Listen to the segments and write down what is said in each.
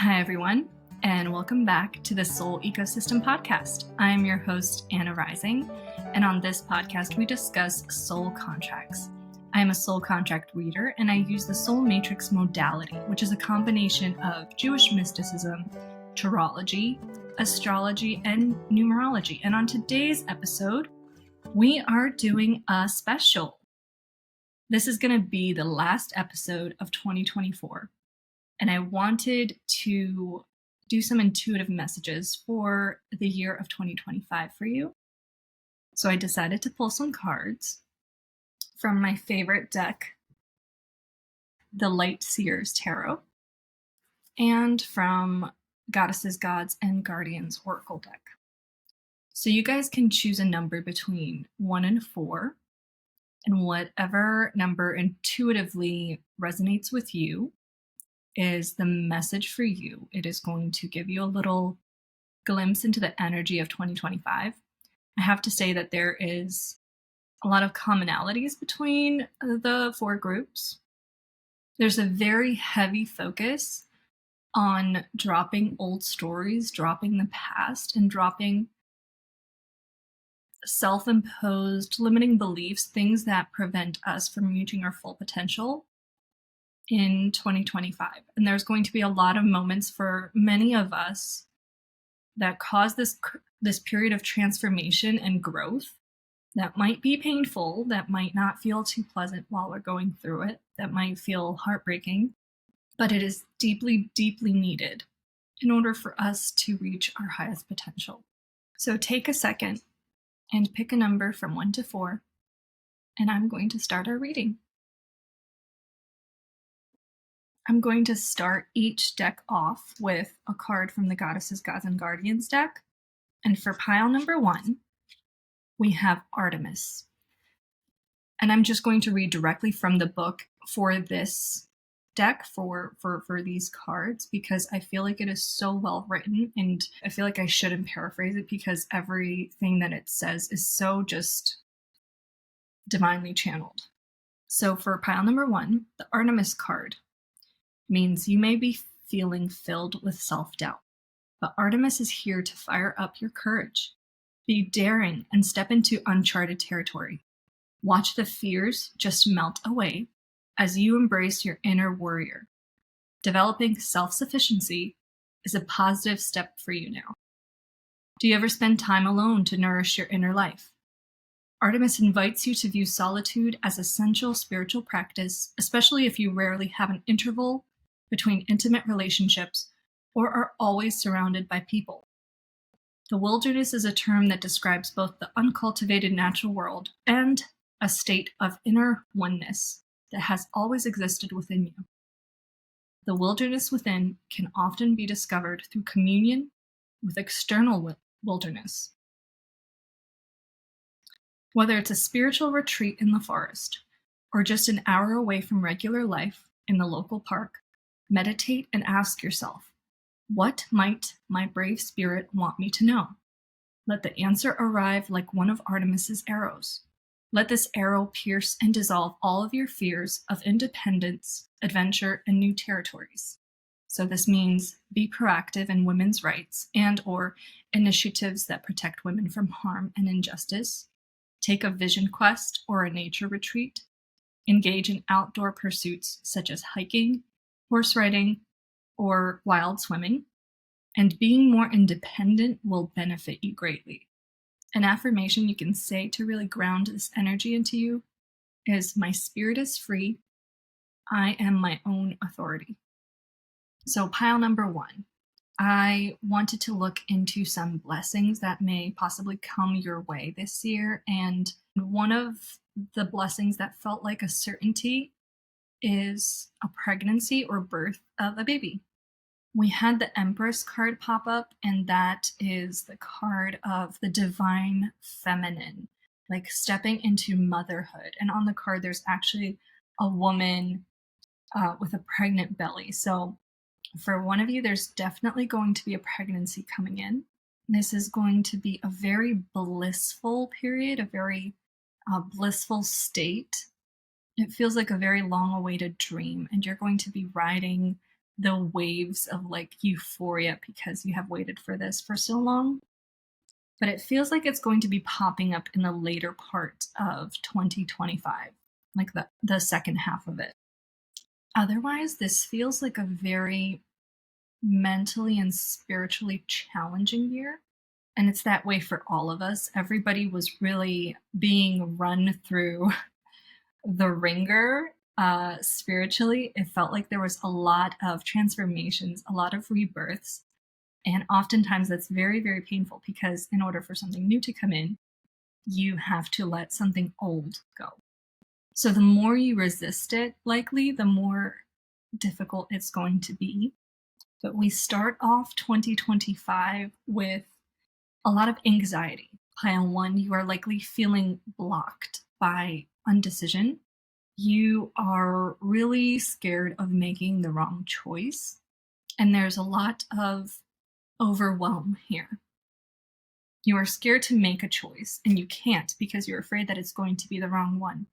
Hi, everyone, and welcome back to the Soul Ecosystem Podcast. I am your host, Anna Rising, and on this podcast, we discuss soul contracts. I am a soul contract reader, and I use the soul matrix modality, which is a combination of Jewish mysticism, tarology, astrology, and numerology. And on today's episode, we are doing a special. This is going to be the last episode of 2024. And I wanted to do some intuitive messages for the year of 2025 for you. So I decided to pull some cards from my favorite deck, the Light Seers Tarot, and from Goddesses, Gods, and Guardians Oracle deck. So you guys can choose a number between 1 and 4, and whatever number intuitively resonates with you is the message for you. It is going to give you a little glimpse into the energy of 2025. I have to say that there is a lot of commonalities between the 4 groups. There's a very heavy focus on dropping old stories, dropping the past, and dropping self-imposed limiting beliefs, things that prevent us from reaching our full potential in 2025. And there's going to be a lot of moments for many of us that cause this period of transformation and growth that might be painful, that might not feel too pleasant while we're going through it, that might feel heartbreaking, but it is deeply, deeply needed in order for us to reach our highest potential. So take a second and pick a number from 1 to 4, and I'm going to start our reading. I'm going to start each deck off with a card from the Goddesses, Gods, and Guardians deck. And for pile number 1, we have Artemis. And I'm just going to read directly from the book for this deck, for these cards, because I feel like it is so well written, and I feel like I shouldn't paraphrase it because everything that it says is so just divinely channeled. So for pile number 1, the Artemis card means you may be feeling filled with self-doubt, but Artemis is here to fire up your courage. Be daring and step into uncharted territory. Watch the fears just melt away as you embrace your inner warrior. Developing self-sufficiency is a positive step for you now. Do you ever spend time alone to nourish your inner life? Artemis invites you to view solitude as essential spiritual practice, especially if you rarely have an interval between intimate relationships or are always surrounded by people. The wilderness is a term that describes both the uncultivated natural world and a state of inner oneness that has always existed within you. The wilderness within can often be discovered through communion with external wilderness. Whether it's a spiritual retreat in the forest or just an hour away from regular life in the local park, meditate and ask yourself, what might my brave spirit want me to know? Let the answer arrive like one of Artemis's arrows. Let this arrow pierce and dissolve all of your fears of independence, adventure, and new territories. So this means be proactive in women's rights and/or initiatives that protect women from harm and injustice. Take a vision quest or a nature retreat. Engage in outdoor pursuits such as hiking, horse riding, or wild swimming. And being more independent will benefit you greatly. An affirmation you can say to really ground this energy into you is, my spirit is free. I am my own authority. So pile number 1, I wanted to look into some blessings that may possibly come your way this year. And one of the blessings that felt like a certainty is a pregnancy or birth of a baby. We had the Empress card pop up, and that is the card of the divine feminine, like stepping into motherhood. And on the card, there's actually a woman with a pregnant belly. So for one of you, there's definitely going to be a pregnancy coming in. This is going to be a very blissful period, a very blissful state. It feels like a very long awaited dream, and you're going to be riding the waves of like euphoria because you have waited for this for so long. But it feels like it's going to be popping up in the later part of 2025, like the second half of it. Otherwise, this feels like a very mentally and spiritually challenging year. And it's that way for all of us. Everybody was really being run through the ringer spiritually. It felt like there was a lot of transformations, a lot of rebirths. And oftentimes that's very, very painful because in order for something new to come in, you have to let something old go. So the more you resist it, likely, the more difficult it's going to be. But we start off 2025 with a lot of anxiety. Pile one, you are likely feeling blocked by undecision. You are really scared of making the wrong choice. And there's a lot of overwhelm here. You are scared to make a choice and you can't because you're afraid that it's going to be the wrong one.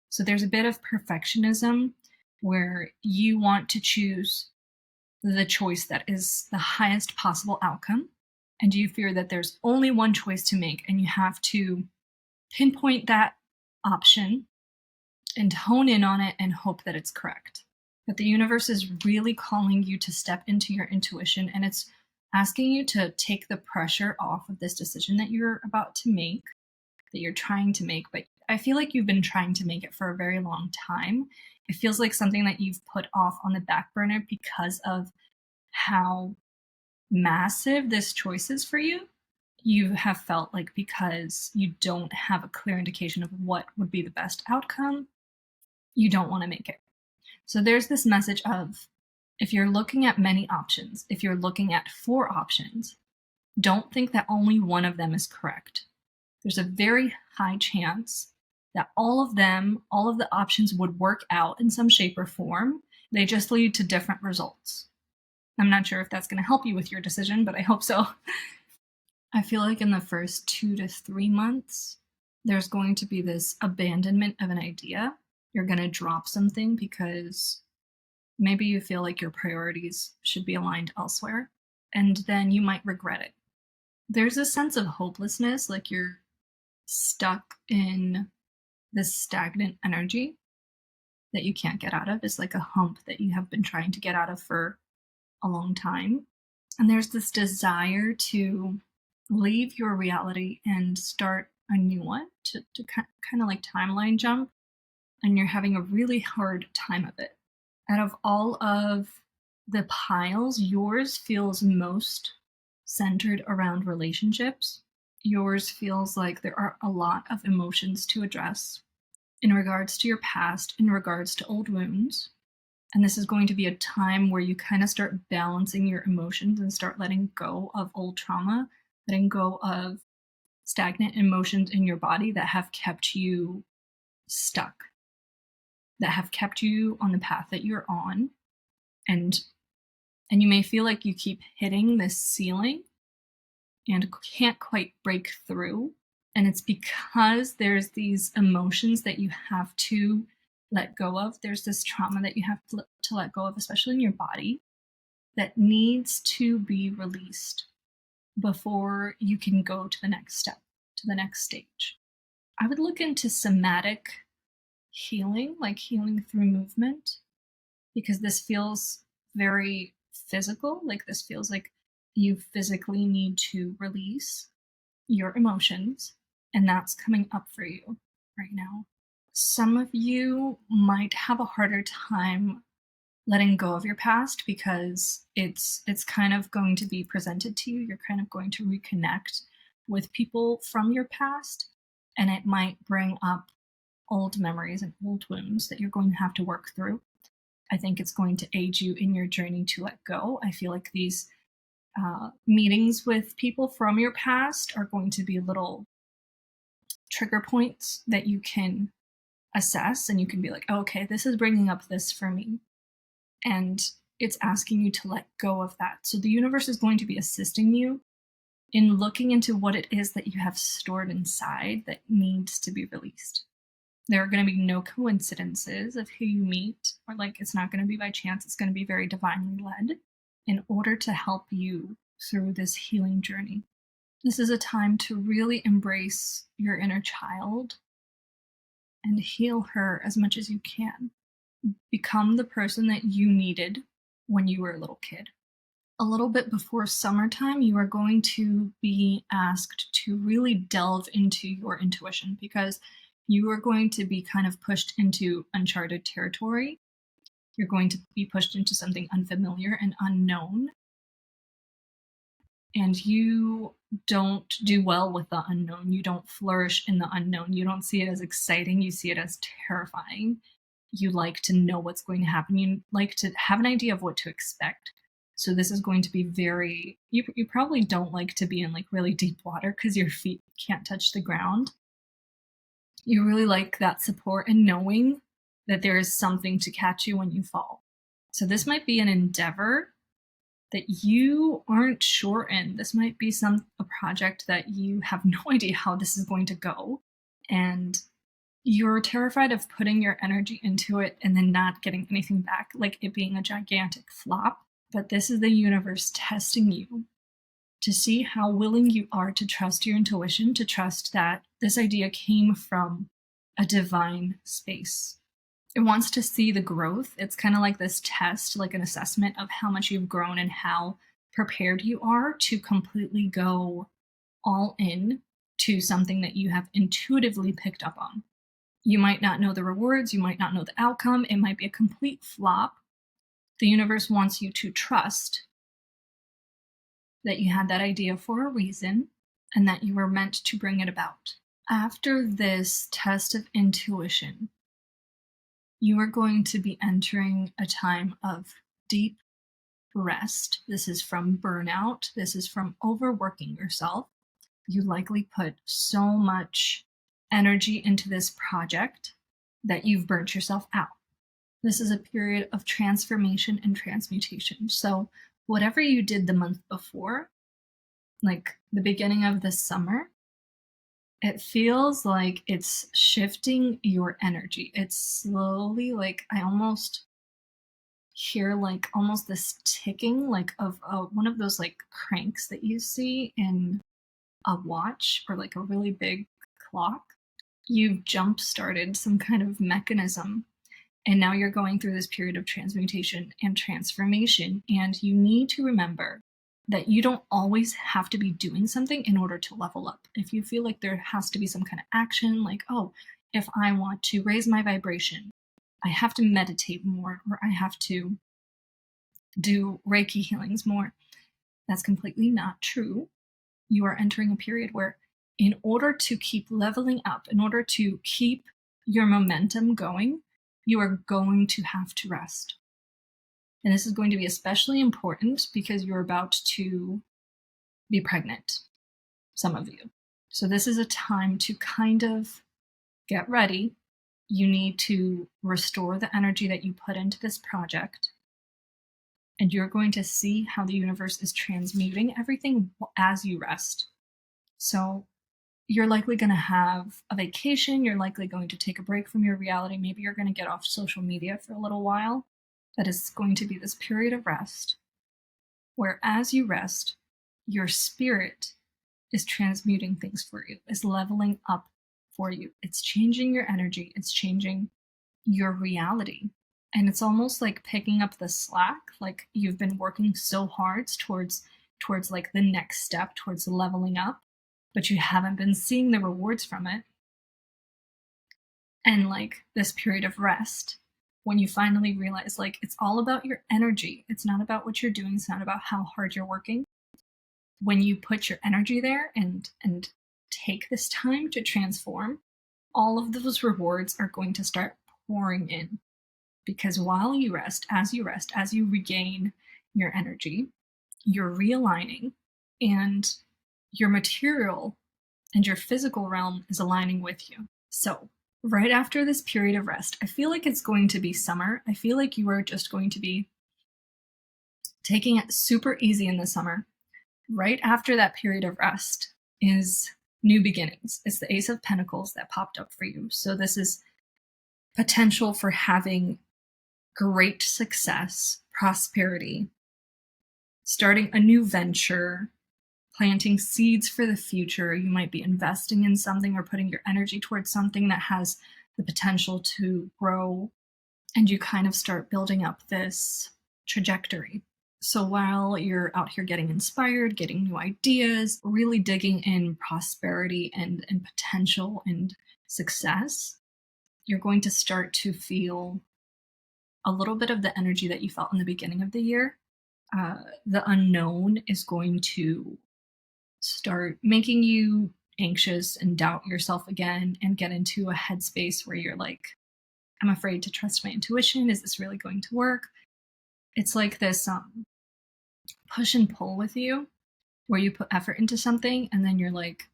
So there's a bit of perfectionism where you want to choose the choice that is the highest possible outcome. And you fear that there's only one choice to make and you have to pinpoint that option and hone in on it and hope that it's correct. But the universe is really calling you to step into your intuition, and it's asking you to take the pressure off of this decision that you're about to make, that you're trying to make. But I feel like you've been trying to make it for a very long time. It feels like something that you've put off on the back burner because of how massive this choice is for you. You have felt like because you don't have a clear indication of what would be the best outcome, you don't want to make it. So there's this message of, if you're looking at many options, if you're looking at 4 options, don't think that only one of them is correct. There's a very high chance that all of them, all of the options would work out in some shape or form. They just lead to different results. I'm not sure if that's going to help you with your decision, but I hope so. I feel like in the first 2 to 3 months, there's going to be this abandonment of an idea. You're going to drop something because maybe you feel like your priorities should be aligned elsewhere, and then you might regret it. There's a sense of hopelessness, like you're stuck in this stagnant energy that you can't get out of. It's like a hump that you have been trying to get out of for a long time. And there's this desire to leave your reality and start a new one, to kind of like timeline jump, and you're having a really hard time of it. Out of all of the piles, yours feels most centered around relationships. Yours feels like there are a lot of emotions to address in regards to your past, in regards to old wounds. And this is going to be a time where you kind of start balancing your emotions and start letting go of old trauma, letting go of stagnant emotions in your body that have kept you stuck, that have kept you on the path that you're on. And you may feel like you keep hitting this ceiling and can't quite break through. And it's because there's these emotions that you have to let go of. There's this trauma that you have to let go of, especially in your body, that needs to be released before you can go to the next step, to the next stage. I would look into somatic healing, like healing through movement, because this feels very physical. Like this feels like you physically need to release your emotions, and that's coming up for you right now. Some of you might have a harder time letting go of your past because it's kind of going to be presented to you. You're kind of going to reconnect with people from your past, and it might bring up old memories and old wounds that you're going to have to work through. I think it's going to aid you in your journey to let go. I feel like these meetings with people from your past are going to be little trigger points that you can assess, and you can be like, oh, okay, this is bringing up this for me. And it's asking you to let go of that. So the universe is going to be assisting you in looking into what it is that you have stored inside that needs to be released. There are going to be no coincidences of who you meet, or like it's not going to be by chance. It's going to be very divinely led in order to help you through this healing journey. This is a time to really embrace your inner child and heal her as much as you can. Become the person that you needed when you were a little kid. A little bit before summertime, you are going to be asked to really delve into your intuition, because you are going to be kind of pushed into uncharted territory. You're going to be pushed into something unfamiliar and unknown. And you don't do well with the unknown. You don't flourish in the unknown. You don't see it as exciting. You see it as terrifying. You like to know what's going to happen. You like to have an idea of what to expect. So this is going to be you probably don't like to be in like really deep water because your feet can't touch the ground. You really like that support and knowing that there is something to catch you when you fall. So this might be an endeavor that you aren't sure in. This might be a project that you have no idea how this is going to go. And you're terrified of putting your energy into it and then not getting anything back, like it being a gigantic flop. But this is the universe testing you to see how willing you are to trust your intuition, to trust that this idea came from a divine space. It wants to see the growth. It's kind of like this test, like an assessment of how much you've grown and how prepared you are to completely go all in to something that you have intuitively picked up on. You might not know the rewards, you might not know the outcome, it might be a complete flop. The universe wants you to trust that you had that idea for a reason and that you were meant to bring it about. After this test of intuition, you are going to be entering a time of deep rest. This is from burnout. This is from overworking yourself. You likely put so much energy into this project that you've burnt yourself out. This is a period of transformation and transmutation. So whatever you did the month before, like the beginning of the summer, it feels like it's shifting your energy. It's slowly, like I almost hear like almost this ticking, like of one of those like cranks that you see in a watch or like a really big clock. You've jump started some kind of mechanism, and now you're going through this period of transmutation and transformation. And you need to remember that you don't always have to be doing something in order to level up. If you feel like there has to be some kind of action, like, oh, if I want to raise my vibration, I have to meditate more, or I have to do Reiki healings more. That's completely not true. You are entering a period where, in order to keep leveling up, in order to keep your momentum going, you are going to have to rest. And this is going to be especially important because you're about to be pregnant, some of you. So this is a time to kind of get ready. You need to restore the energy that you put into this project. And you're going to see how the universe is transmuting everything as you rest. So you're likely going to have a vacation. You're likely going to take a break from your reality. Maybe you're going to get off social media for a little while. That is going to be this period of rest where, as you rest, your spirit is transmuting things for you, is leveling up for you. It's changing your energy. It's changing your reality. And it's almost like picking up the slack. Like you've been working so hard towards like the next step, towards leveling up, but you haven't been seeing the rewards from it. And like this period of rest, when you finally realize like it's all about your energy. It's not about what you're doing. It's not about how hard you're working. When you put your energy there and take this time to transform, all of those rewards are going to start pouring in. Because while you rest, as you regain your energy, you're realigning, and your material and your physical realm is aligning with you. So right after this period of rest, I feel like it's going to be summer. I feel like you are just going to be taking it super easy in the summer. Right after that period of rest is new beginnings. It's the Ace of Pentacles that popped up for you. So this is potential for having great success, prosperity, starting a new venture, planting seeds for the future. You might be investing in something or putting your energy towards something that has the potential to grow, and you kind of start building up this trajectory. So while you're out here getting inspired, getting new ideas, really digging in prosperity and potential and success, you're going to start to feel a little bit of the energy that you felt in the beginning of the year. The unknown is going to start making you anxious and doubt yourself again and get into a headspace where you're like, I'm afraid to trust my intuition. Is this really going to work? It's like this push and pull with you where you put effort into something and then you're like,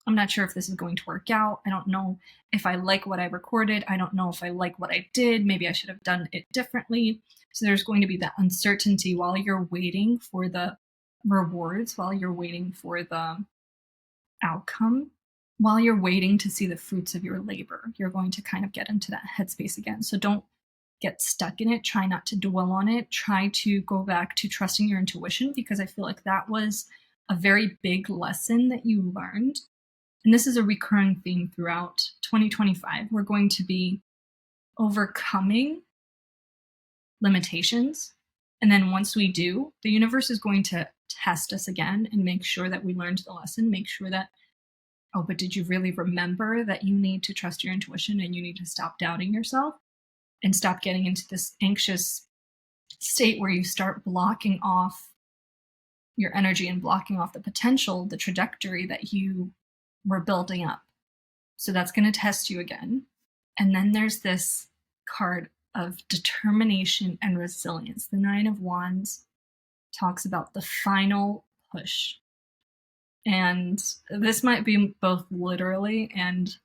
I'm not sure if this is going to work out. I don't know if I like what I recorded. I don't know if I like what I did. Maybe I should have done it differently. So there's going to be that uncertainty while you're waiting for the rewards, while you're waiting for the outcome, while you're waiting to see the fruits of your labor. You're going to kind of get into that headspace again. So don't get stuck in it. Try not to dwell on it. Try to go back to trusting your intuition, because I feel like that was a very big lesson that you learned. And this is a recurring theme throughout 2025. We're going to be overcoming limitations. And then once we do, the universe is going to test us again and make sure that we learned the lesson, make sure that, oh, but did you really remember that you need to trust your intuition and you need to stop doubting yourself and stop getting into this anxious state where you start blocking off your energy and blocking off the potential, the trajectory that you were building up. So that's going to test you again. And then there's this card of determination and resilience. The Nine of Wands talks about the final push. And this might be both literally and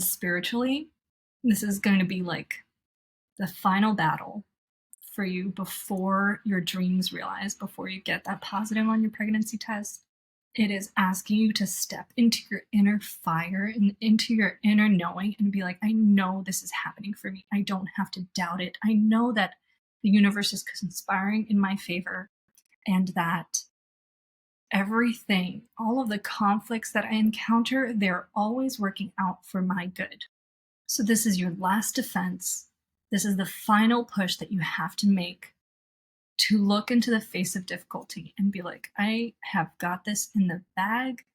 spiritually. This is going to be like the final battle for you before your dreams realize, before you get that positive on your pregnancy test. It is asking you to step into your inner fire and into your inner knowing and be like, I know this is happening for me. I don't have to doubt it. I know that the universe is conspiring in my favor, and that everything, all of the conflicts that I encounter, they're always working out for my good. So this is your last defense. This is the final push that you have to make to look into the face of difficulty and be like, I have got this in the bag.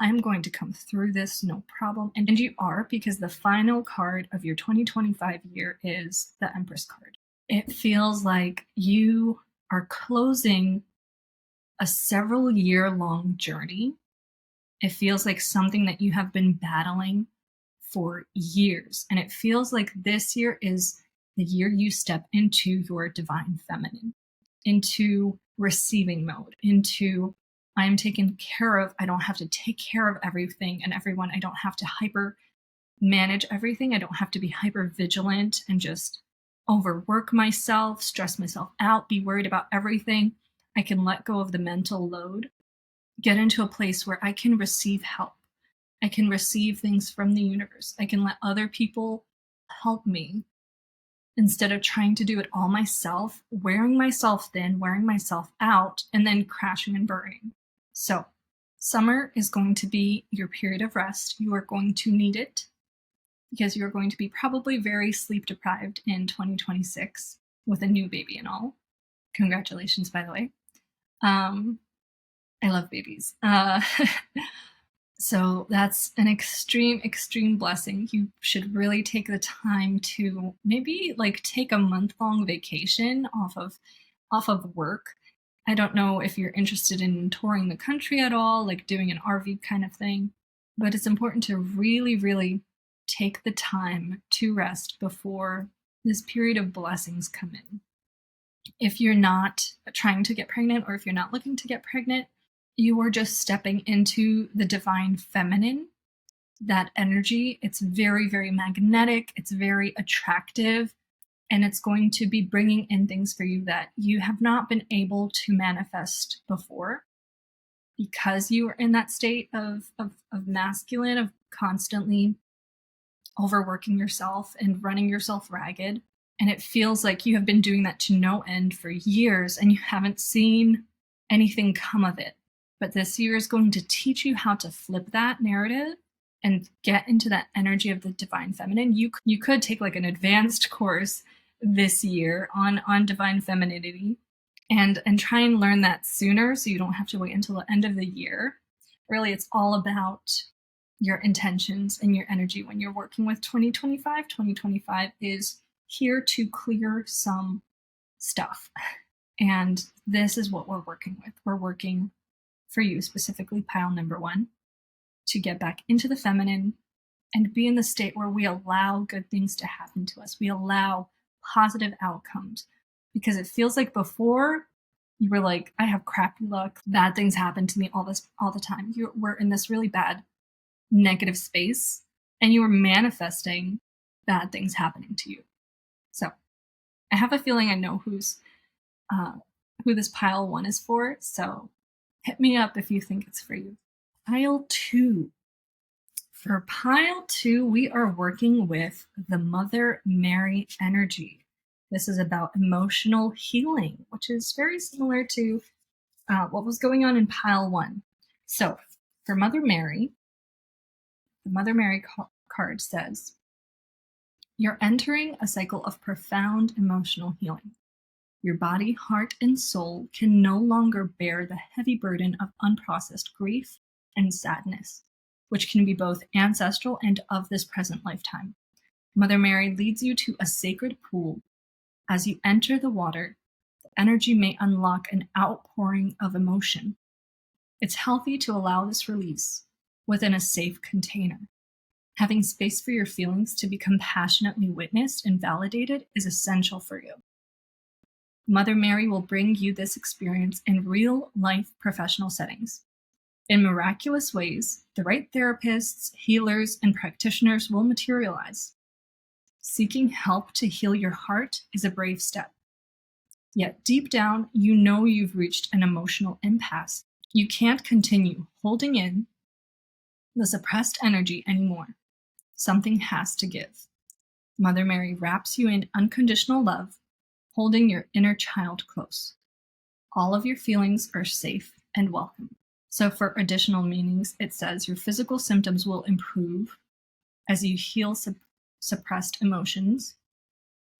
I'm going to come through this, no problem. And you are, because the final card of your 2025 year is the Empress card. It feels like you are closing a several year long journey. It feels like something that you have been battling for years. And it feels like this year is the year you step into your divine feminine, into receiving mode, into I'm taken care of. I don't have to take care of everything and everyone. I don't have to hyper manage everything. I don't have to be hyper vigilant and just overwork myself, stress myself out, be worried about everything. I can let go of the mental load, get into a place where I can receive help. I can receive things from the universe. I can let other people help me instead of trying to do it all myself, wearing myself thin, wearing myself out, and then crashing and burning. So summer is going to be your period of rest. You are going to need it because you're going to be probably very sleep deprived in 2026 with a new baby and all. Congratulations, by the way. I love babies. So that's an extreme, extreme blessing. You should really take the time to maybe like take a month-long vacation off of work. I don't know if you're interested in touring the country at all, like doing an RV kind of thing, but it's important to really, really take the time to rest before this period of blessings come in. If you're not trying to get pregnant, or if you're not looking to get pregnant, you are just stepping into the divine feminine, that energy. It's very, very magnetic. It's very attractive. And it's going to be bringing in things for you that you have not been able to manifest before, because you are in that state of masculine, of constantly overworking yourself and running yourself ragged. And it feels like you have been doing that to no end for years and you haven't seen anything come of it. But this year is going to teach you how to flip that narrative and get into that energy of the divine feminine. You could take like an advanced course this year on divine femininity and try and learn that sooner so you don't have to wait until the end of the year. Really, it's all about your intentions and your energy when you're working with 2025. 2025 is here to clear some stuff. And this is what we're working with. We're working for you, specifically pile number 1, to get back into the feminine and be in the state where we allow good things to happen to us. We allow positive outcomes, because it feels like before you were like, I have crappy luck, bad things happen to me all the time. We're in this really bad negative space and you were manifesting bad things happening to you. So I have a feeling I know who this pile 1 is for. So hit me up if you think it's for you. Pile 2. For pile 2, we are working with the Mother Mary energy. This is about emotional healing, which is very similar to what was going on in pile 1. So for Mother Mary, the Mother Mary card says, you're entering a cycle of profound emotional healing. Your body, heart, and soul can no longer bear the heavy burden of unprocessed grief and sadness, which can be both ancestral and of this present lifetime. Mother Mary leads you to a sacred pool. As you enter the water, the energy may unlock an outpouring of emotion. It's healthy to allow this release within a safe container. Having space for your feelings to be compassionately witnessed and validated is essential for you. Mother Mary will bring you this experience in real-life professional settings. In miraculous ways, the right therapists, healers, and practitioners will materialize. Seeking help to heal your heart is a brave step. Yet deep down, you know you've reached an emotional impasse. You can't continue holding in the suppressed energy anymore. Something has to give. Mother Mary wraps you in unconditional love, holding your inner child close. All of your feelings are safe and welcome. So for additional meanings, it says your physical symptoms will improve as you heal suppressed emotions.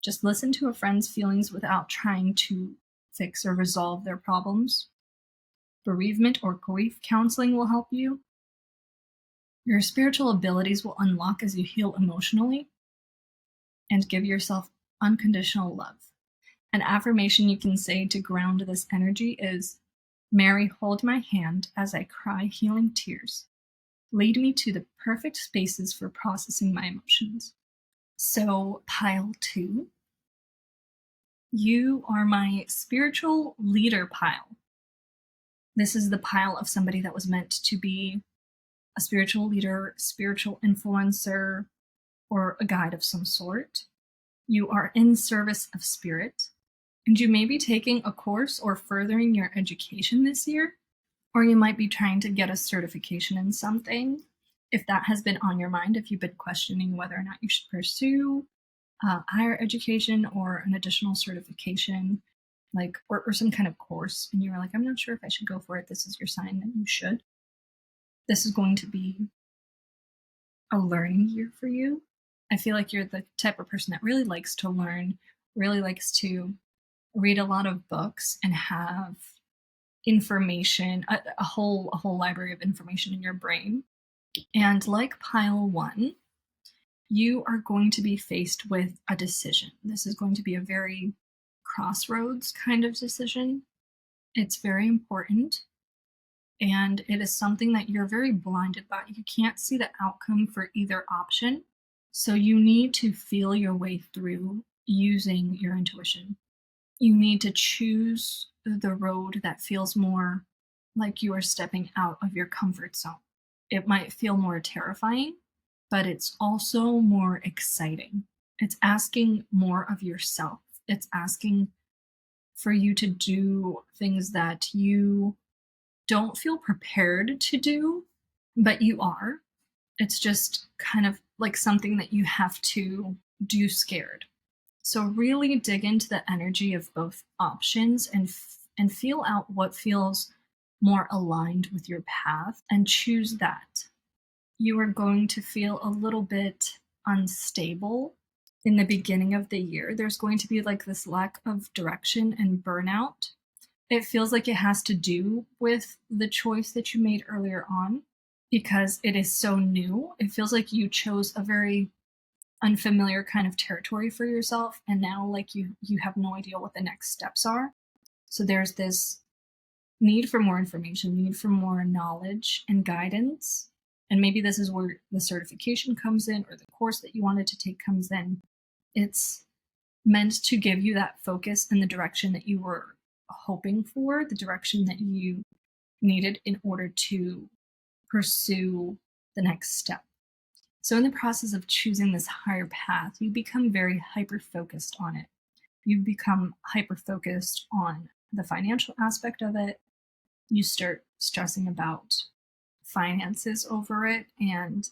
Just listen to a friend's feelings without trying to fix or resolve their problems. Bereavement or grief counseling will help you. Your spiritual abilities will unlock as you heal emotionally and give yourself unconditional love. An affirmation you can say to ground this energy is, Mary, hold my hand as I cry healing tears. Lead me to the perfect spaces for processing my emotions. So, pile 2, you are my spiritual leader pile. This is the pile of somebody that was meant to be a spiritual leader, spiritual influencer, or a guide of some sort. You are in service of spirit, and you may be taking a course or furthering your education this year, or you might be trying to get a certification in something. If that has been on your mind, if you've been questioning whether or not you should pursue higher education or an additional certification, like or some kind of course, and you're like, I'm not sure if I should go for it, this is your sign that you should. This is going to be a learning year for you. I feel like you're the type of person that really likes to learn, really likes to read a lot of books and have information, a whole library of information in your brain. And like pile 1, you are going to be faced with a decision. This is going to be a very crossroads kind of decision. It's very important. And it is something that you're very blinded by. You can't see the outcome for either option. So you need to feel your way through using your intuition. You need to choose the road that feels more like you are stepping out of your comfort zone. It might feel more terrifying, but it's also more exciting. It's asking more of yourself. It's asking for you to do things that you don't feel prepared to do, but you are. It's just kind of like something that you have to do scared. So really dig into the energy of both options and feel out what feels more aligned with your path and choose that. You are going to feel a little bit unstable in the beginning of the year. There's going to be like this lack of direction and burnout. It feels like it has to do with the choice that you made earlier on because it is so new. It feels like you chose a very unfamiliar kind of territory for yourself, and now like you have no idea what the next steps are. So there's this need for more information, need for more knowledge and guidance. And maybe this is where the certification comes in or the course that you wanted to take comes in. It's meant to give you that focus in the direction that you were hoping for, the direction that you needed in order to pursue the next step. So, in the process of choosing this higher path, you become very hyper focused on it. You become hyper focused on the financial aspect of it. You start stressing about finances over it, and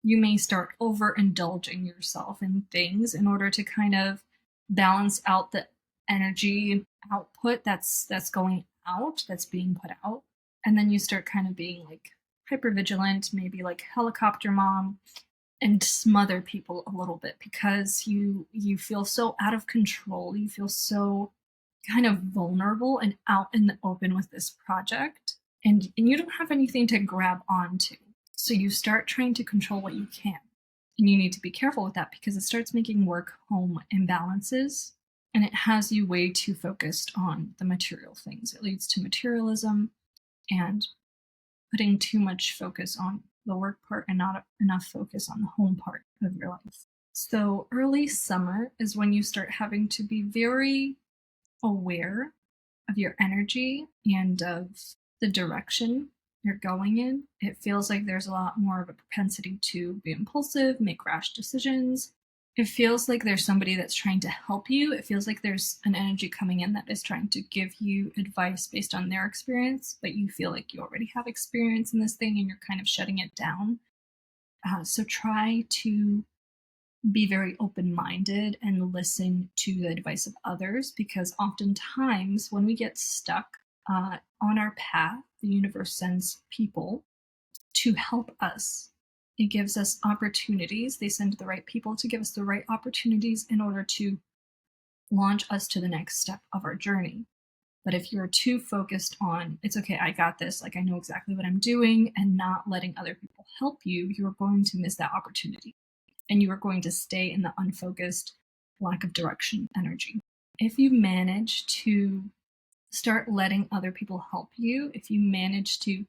you may start overindulging yourself in things in order to kind of balance out the energy output that's going out, that's being put out. And then you start kind of being like hyper vigilant, maybe like helicopter mom, and smother people a little bit because you feel so out of control. You feel so kind of vulnerable and out in the open with this project, and you don't have anything to grab onto. So you start trying to control what you can. And you need to be careful with that because it starts making work home imbalances, and it has you way too focused on the material things. It leads to materialism and putting too much focus on the work part and not enough focus on the home part of your life. So early summer is when you start having to be very aware of your energy and of the direction you're going in. It feels like there's a lot more of a propensity to be impulsive, make rash decisions. It feels like there's somebody that's trying to help you. It feels like there's an energy coming in that is trying to give you advice based on their experience, but you feel like you already have experience in this thing and you're kind of shutting it down. So try to be very open minded and listen to the advice of others, because oftentimes when we get stuck on our path, the universe sends people to help us. It gives us opportunities. They send the right people to give us the right opportunities in order to launch us to the next step of our journey. But if you're too focused on, it's okay, I got this, like I know exactly what I'm doing, and not letting other people help you, you're going to miss that opportunity. And you are going to stay in the unfocused, lack of direction energy. If you manage to start letting other people help you, if you manage to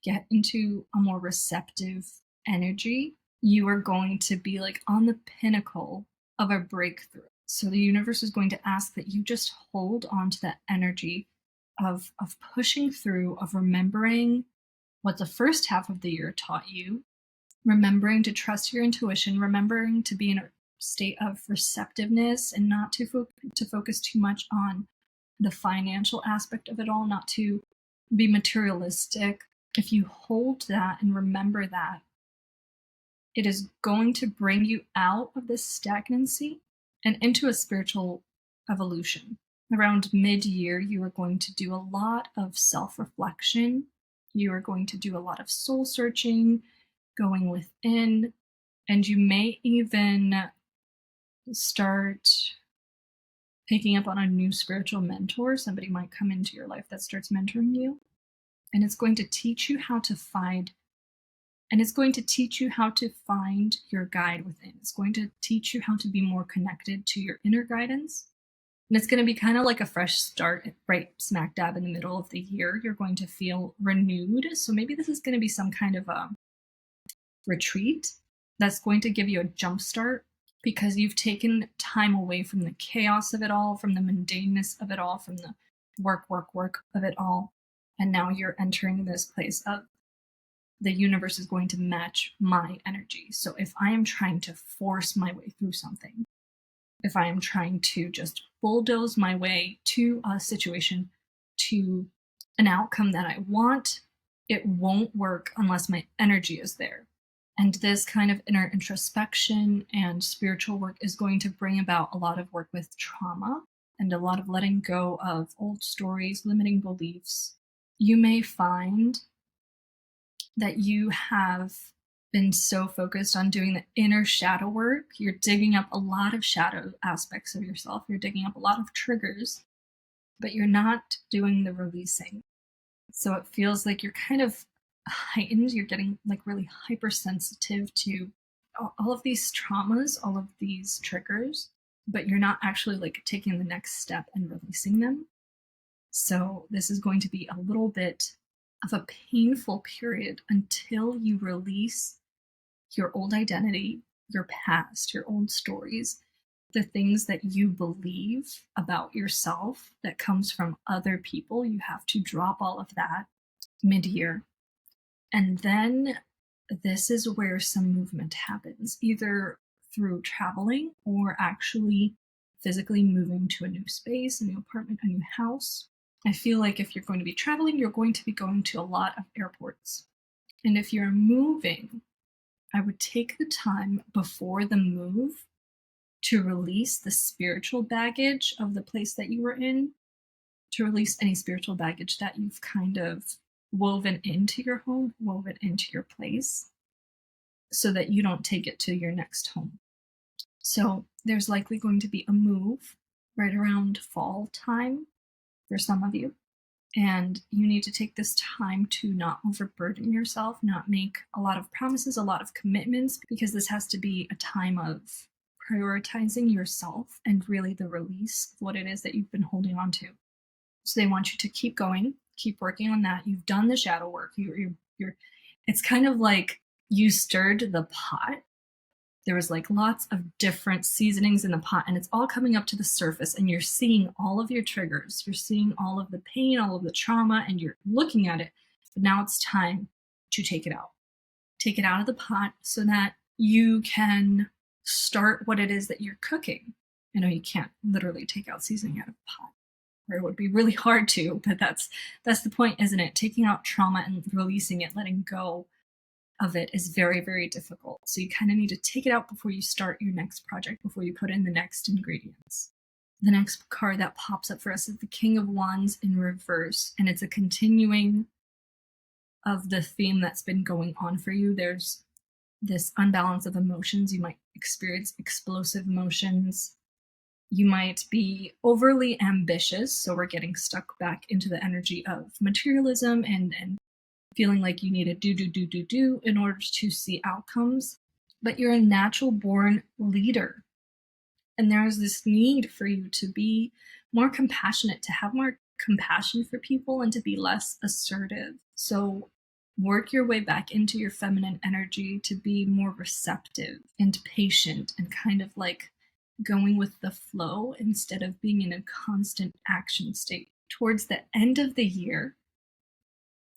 get into a more receptive energy, you are going to be like on the pinnacle of a breakthrough. So the universe is going to ask that you just hold on to that energy of pushing through, of remembering what the first half of the year taught you, remembering to trust your intuition, remembering to be in a state of receptiveness and not to focus too much on the financial aspect of it all, not to be materialistic. If you hold that and remember that, it is going to bring you out of this stagnancy and into a spiritual evolution. Around mid-year, you are going to do a lot of self-reflection. You are going to do a lot of soul searching, going within, and you may even start picking up on a new spiritual mentor. Somebody might come into your life that starts mentoring you, and it's going to teach you how to find your guide within. It's going to teach you how to be more connected to your inner guidance. And it's going to be kind of like a fresh start right smack dab in the middle of the year. You're going to feel renewed. So maybe this is going to be some kind of a retreat that's going to give you a jump start, because you've taken time away from the chaos of it all, from the mundaneness of it all, from the work of it all. And now you're entering this place of the universe is going to match my energy. So if I am trying to force my way through something, if I am trying to just bulldoze my way to a situation, to an outcome that I want, it won't work unless my energy is there. And this kind of inner introspection and spiritual work is going to bring about a lot of work with trauma and a lot of letting go of old stories, limiting beliefs. You may find that you have been so focused on doing the inner shadow work, you're digging up a lot of shadow aspects of yourself, you're digging up a lot of triggers, but you're not doing the releasing. So it feels like you're kind of heightened, you're getting like really hypersensitive to all of these traumas, all of these triggers, but you're not actually like taking the next step and releasing them. So this is going to be a little bit of a painful period until you release your old identity, your past, your old stories, the things that you believe about yourself that comes from other people. You have to drop all of that mid-year. And then this is where some movement happens, either through traveling or actually physically moving to a new space, a new apartment, a new house. I feel like if you're going to be traveling, you're going to be going to a lot of airports. And if you're moving, I would take the time before the move to release the spiritual baggage of the place that you were in, to release any spiritual baggage that you've kind of woven into your home, woven into your place, so that you don't take it to your next home. So there's likely going to be a move right around fall time for some of you. And you need to take this time to not overburden yourself, not make a lot of promises, a lot of commitments, because this has to be a time of prioritizing yourself and really the release of what it is that you've been holding on to. So they want you to keep going, keep working on that. You've done the shadow work. You're it's kind of like you stirred the pot. There was like lots of different seasonings in the pot, and it's all coming up to the surface, and you're seeing all of your triggers. You're seeing all of the pain, all of the trauma, and you're looking at it. But now it's time to take it out. Take it out of the pot so that you can start what it is that you're cooking. I know you can't literally take out seasoning out of a pot, or it would be really hard to, but that's the point, isn't it? Taking out trauma and releasing it, letting go of it is very, very difficult. So you kind of need to take it out before you start your next project, before you put in the next ingredients. The next card that pops up for us is the King of Wands in reverse, and it's a continuing of the theme that's been going on for you. There's this unbalance of emotions. You might experience explosive emotions. You might be overly ambitious, so we're getting stuck back into the energy of materialism and feeling like you need to do in order to see outcomes. But you're a natural born leader. And there's this need for you to be more compassionate, to have more compassion for people and to be less assertive. So work your way back into your feminine energy to be more receptive and patient and kind of like going with the flow instead of being in a constant action state. Towards the end of the year,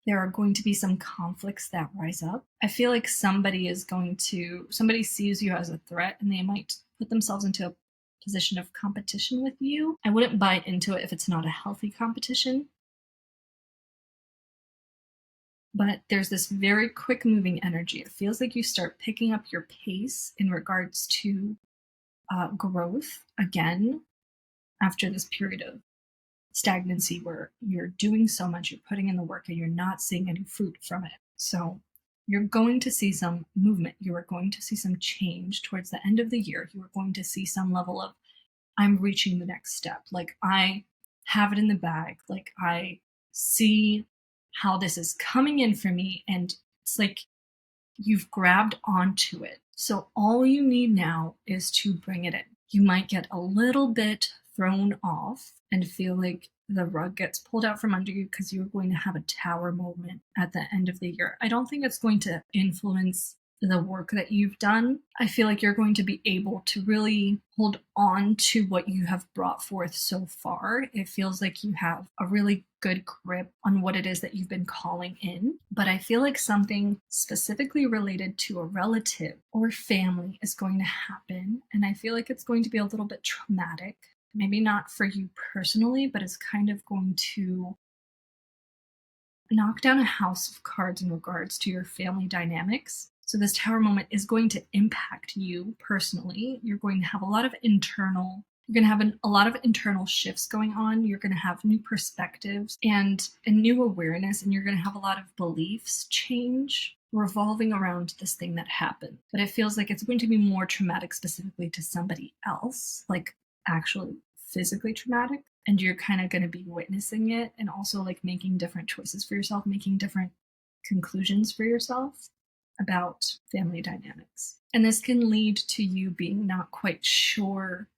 there are going to be some conflicts that rise up. I feel like somebody sees you as a threat and they might put themselves into a position of competition with you. I wouldn't buy into it if it's not a healthy competition. But there's this very quick moving energy. It feels like you start picking up your pace in regards to growth again after this period of stagnancy where you're doing so much, you're putting in the work, and you're not seeing any fruit from it. So you're going to see some movement. You are going to see some change towards the end of the year. You are going to see some level of, I'm reaching the next step. Like I have it in the bag. Like I see how this is coming in for me. And it's like you've grabbed onto it. So all you need now is to bring it in. You might get a little bit thrown off and feel like the rug gets pulled out from under you because you're going to have a tower moment at the end of the year. I don't think it's going to influence the work that you've done. I feel like you're going to be able to really hold on to what you have brought forth so far. It feels like you have a really good grip on what it is that you've been calling in. But I feel like something specifically related to a relative or family is going to happen. And I feel like it's going to be a little bit traumatic. Maybe not for you personally, but it's kind of going to knock down a house of cards in regards to your family dynamics. So this tower moment is going to impact you personally. You're going to have a lot of internal you're going to have a lot of internal shifts going on. You're going to have new perspectives and a new awareness, and you're going to have a lot of beliefs change revolving around this thing that happened. But it feels like it's going to be more traumatic specifically to somebody else, like actually physically traumatic. And you're kind of going to be witnessing it and also like making different choices for yourself, making different conclusions for yourself about family dynamics. And this can lead to you being not quite sure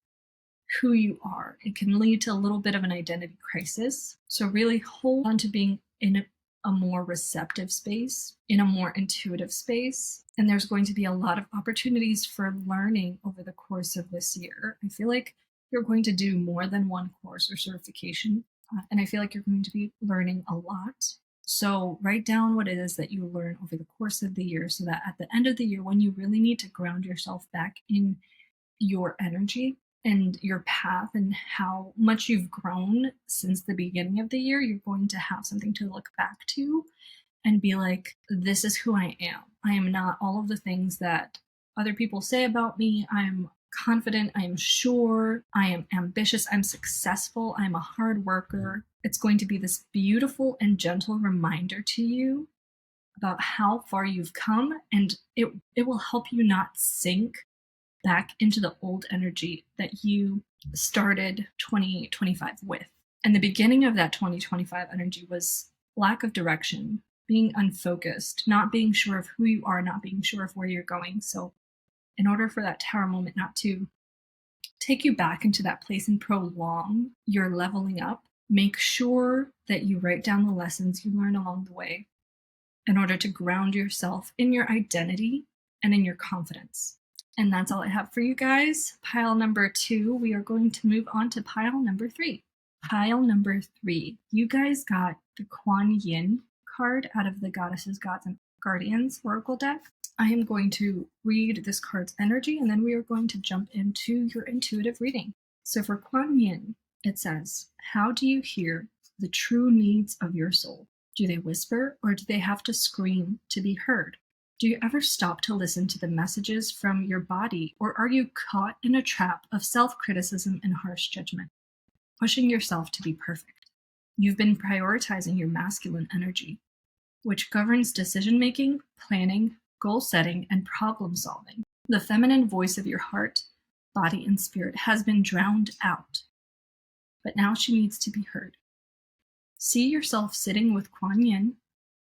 who you are. It can lead to a little bit of an identity crisis. So really hold on to being in a more receptive space, in a more intuitive space. And there's going to be a lot of opportunities for learning over the course of this year. I feel like you're going to do more than one course or certification. And I feel like you're going to be learning a lot. So write down what it is that you learn over the course of the year so that at the end of the year, when you really need to ground yourself back in your energy and your path and how much you've grown since the beginning of the year, you're going to have something to look back to and be like, this is who I am. I am not all of the things that other people say about me. I'm confident, I am sure, I am ambitious, I'm successful, I'm a hard worker. It's going to be this beautiful and gentle reminder to you about how far you've come, and it will help you not sink back into the old energy that you started 2025 with. And the beginning of that 2025 energy was lack of direction, being unfocused, not being sure of who you are, not being sure of where you're going. So in order for that tower moment not to take you back into that place and prolong your leveling up, make sure that you write down the lessons you learn along the way in order to ground yourself in your identity and in your confidence. And that's all I have for you guys. Pile number 2, we are going to move on to pile number 3. Pile number 3, you guys got the Kuan Yin card out of the Goddesses, Gods, and Guardians Oracle deck. I am going to read this card's energy, and then we are going to jump into your intuitive reading. So for Kuan Yin, it says, how do you hear the true needs of your soul? Do they whisper, or do they have to scream to be heard? Do you ever stop to listen to the messages from your body, or are you caught in a trap of self-criticism and harsh judgment, pushing yourself to be perfect? You've been prioritizing your masculine energy, which governs decision-making, planning, goal setting, and problem solving. The feminine voice of your heart, body, and spirit has been drowned out, but now she needs to be heard. See yourself sitting with Kuan Yin,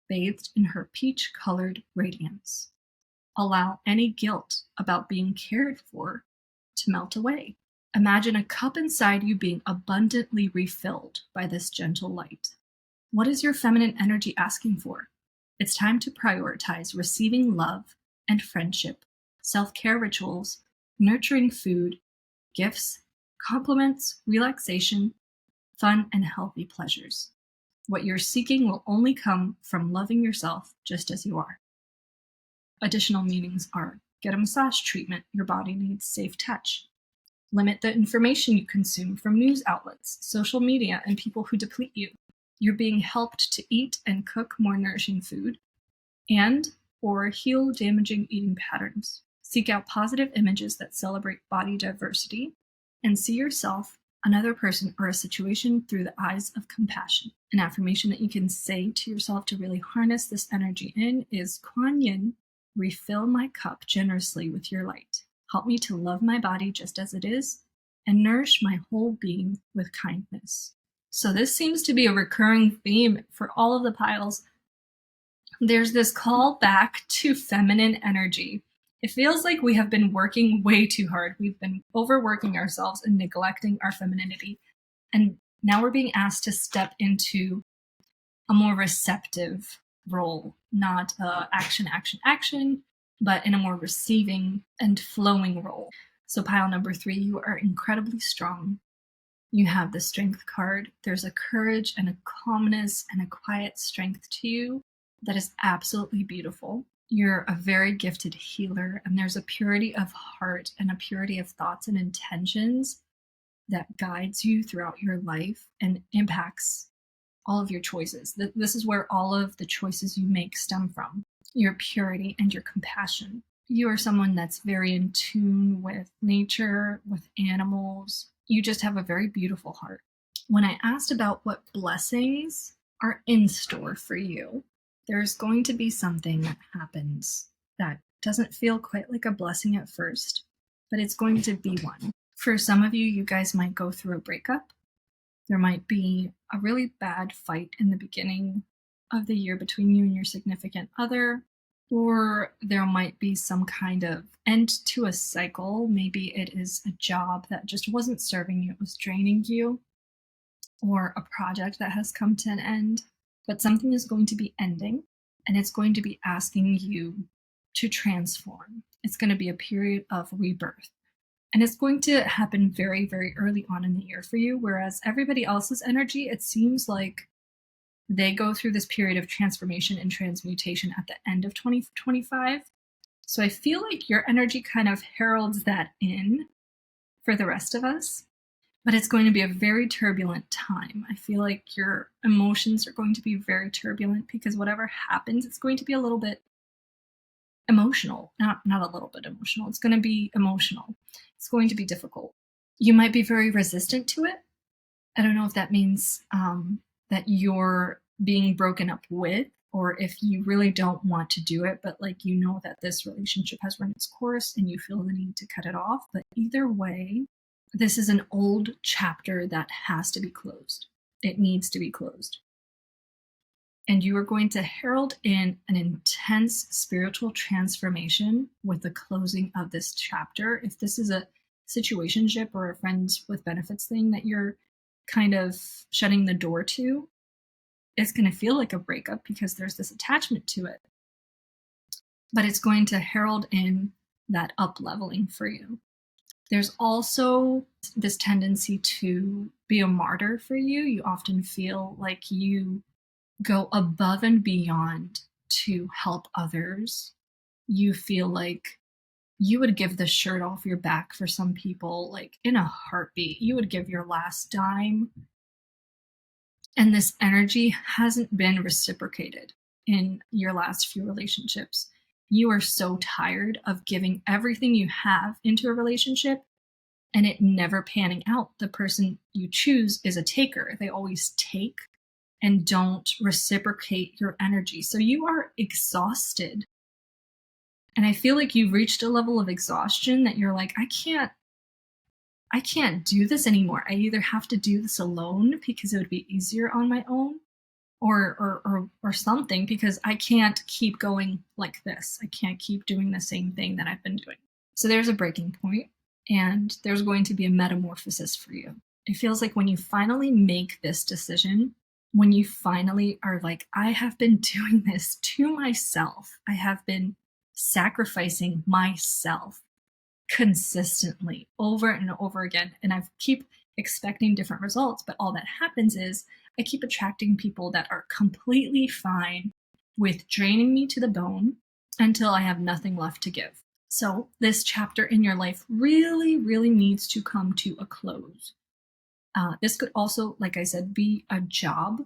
bathed in her peach-colored radiance. Allow any guilt about being cared for to melt away. Imagine a cup inside you being abundantly refilled by this gentle light. What is your feminine energy asking for? It's time to prioritize receiving love and friendship, self-care rituals, nurturing food, gifts, compliments, relaxation, fun, and healthy pleasures. What you're seeking will only come from loving yourself just as you are. Additional meanings are: get a massage treatment, your body needs safe touch. Limit the information you consume from news outlets, social media, and people who deplete you. You're being helped to eat and cook more nourishing food, and or heal damaging eating patterns. Seek out positive images that celebrate body diversity, and see yourself, another person, or a situation through the eyes of compassion. An affirmation that you can say to yourself to really harness this energy in is, Kuan Yin, refill my cup generously with your light. Help me to love my body just as it is, and nourish my whole being with kindness. So this seems to be a recurring theme for all of the piles. There's this call back to feminine energy. It feels like we have been working way too hard. We've been overworking ourselves and neglecting our femininity. And now we're being asked to step into a more receptive role, not action, action, action, but in a more receiving and flowing role. So pile number 3, you are incredibly strong. You have the Strength card. There's a courage and a calmness and a quiet strength to you that is absolutely beautiful. You're a very gifted healer, and there's a purity of heart and a purity of thoughts and intentions that guides you throughout your life and impacts all of your choices. This is where all of the choices you make stem from. your purity, and your compassion. You are someone that's very in tune with nature, with animals. You just have a very beautiful heart. When I asked about what blessings are in store for you, there's going to be something that happens that doesn't feel quite like a blessing at first, but it's going to be one. For some of you, you guys might go through a breakup. There might be a really bad fight in the beginning of the year between you and your significant other, or there might be some kind of end to a cycle. Maybe it is a job that just wasn't serving you, it was draining you, or a project that has come to an end. But something is going to be ending, and it's going to be asking you to transform. It's going to be a period of rebirth. And it's going to happen very, very early on in the year for you, whereas everybody else's energy, it seems like they go through this period of transformation and transmutation at the end of 2025. So I feel like your energy kind of heralds that in for the rest of us, but it's going to be a very turbulent time. I feel like your emotions are going to be very turbulent because whatever happens, it's going to be a little bit emotional. Not a little bit emotional. It's going to be emotional. It's going to be difficult. You might be very resistant to it. I don't know if that means that you're being broken up with, or if you really don't want to do it, but like you know that this relationship has run its course and you feel the need to cut it off. But either way, this is an old chapter that has to be closed. It needs to be closed. And you are going to herald in an intense spiritual transformation with the closing of this chapter. If this is a situationship or a friends with benefits thing that you're kind of shutting the door to, it's going to feel like a breakup because there's this attachment to it. But it's going to herald in that up leveling for you. There's also this tendency to be a martyr for you. You often feel like you go above and beyond to help others. You feel like you would give the shirt off your back for some people, like in a heartbeat. You would give your last dime. And this energy hasn't been reciprocated in your last few relationships. You are so tired of giving everything you have into a relationship and it never panning out. The person you choose is a taker. They always take and don't reciprocate your energy. So you are exhausted. And I feel like you've reached a level of exhaustion that you're like, I can't do this anymore. I either have to do this alone because it would be easier on my own, or something, because I can't keep going like this. I can't keep doing the same thing that I've been doing. So there's a breaking point, and there's going to be a metamorphosis for you. It feels like when you finally make this decision, when you finally are like, I have been doing this to myself, I have been sacrificing myself consistently over and over again, and I keep expecting different results, but all that happens is I keep attracting people that are completely fine with draining me to the bone until I have nothing left to give. So this chapter in your life really, really needs to come to a close. This could also, like I said, be a job,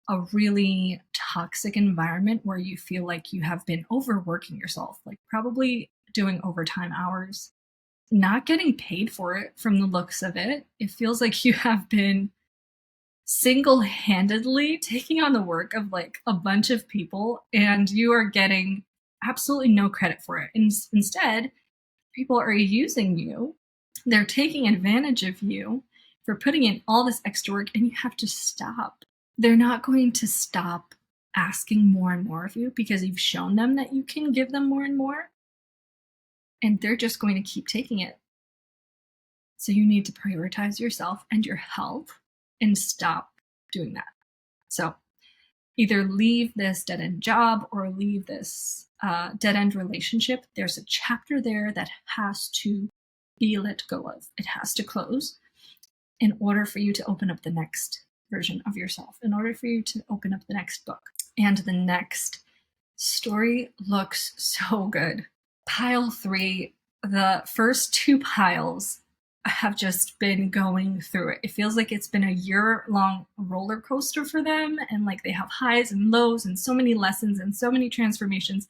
a really toxic environment where you feel like you have been overworking yourself, like probably doing overtime hours, not getting paid for it from the looks of it. It feels like you have been single-handedly taking on the work of like a bunch of people and you are getting absolutely no credit for it. Instead, people are using you. They're taking advantage of you for putting in all this extra work, and you have to stop. They're not going to stop asking more and more of you because you've shown them that you can give them more and more, and they're just going to keep taking it. So you need to prioritize yourself and your health and stop doing that. So either leave this dead-end job or leave this dead-end relationship. There's a chapter there that has to be let go of. It has to close in order for you to open up the next version of yourself, in order for you to open up the next book. And the next story looks so good. Pile 3, the first 2 piles, have just been going through it. It feels like it's been a year-long roller coaster for them, and like they have highs and lows and so many lessons and so many transformations.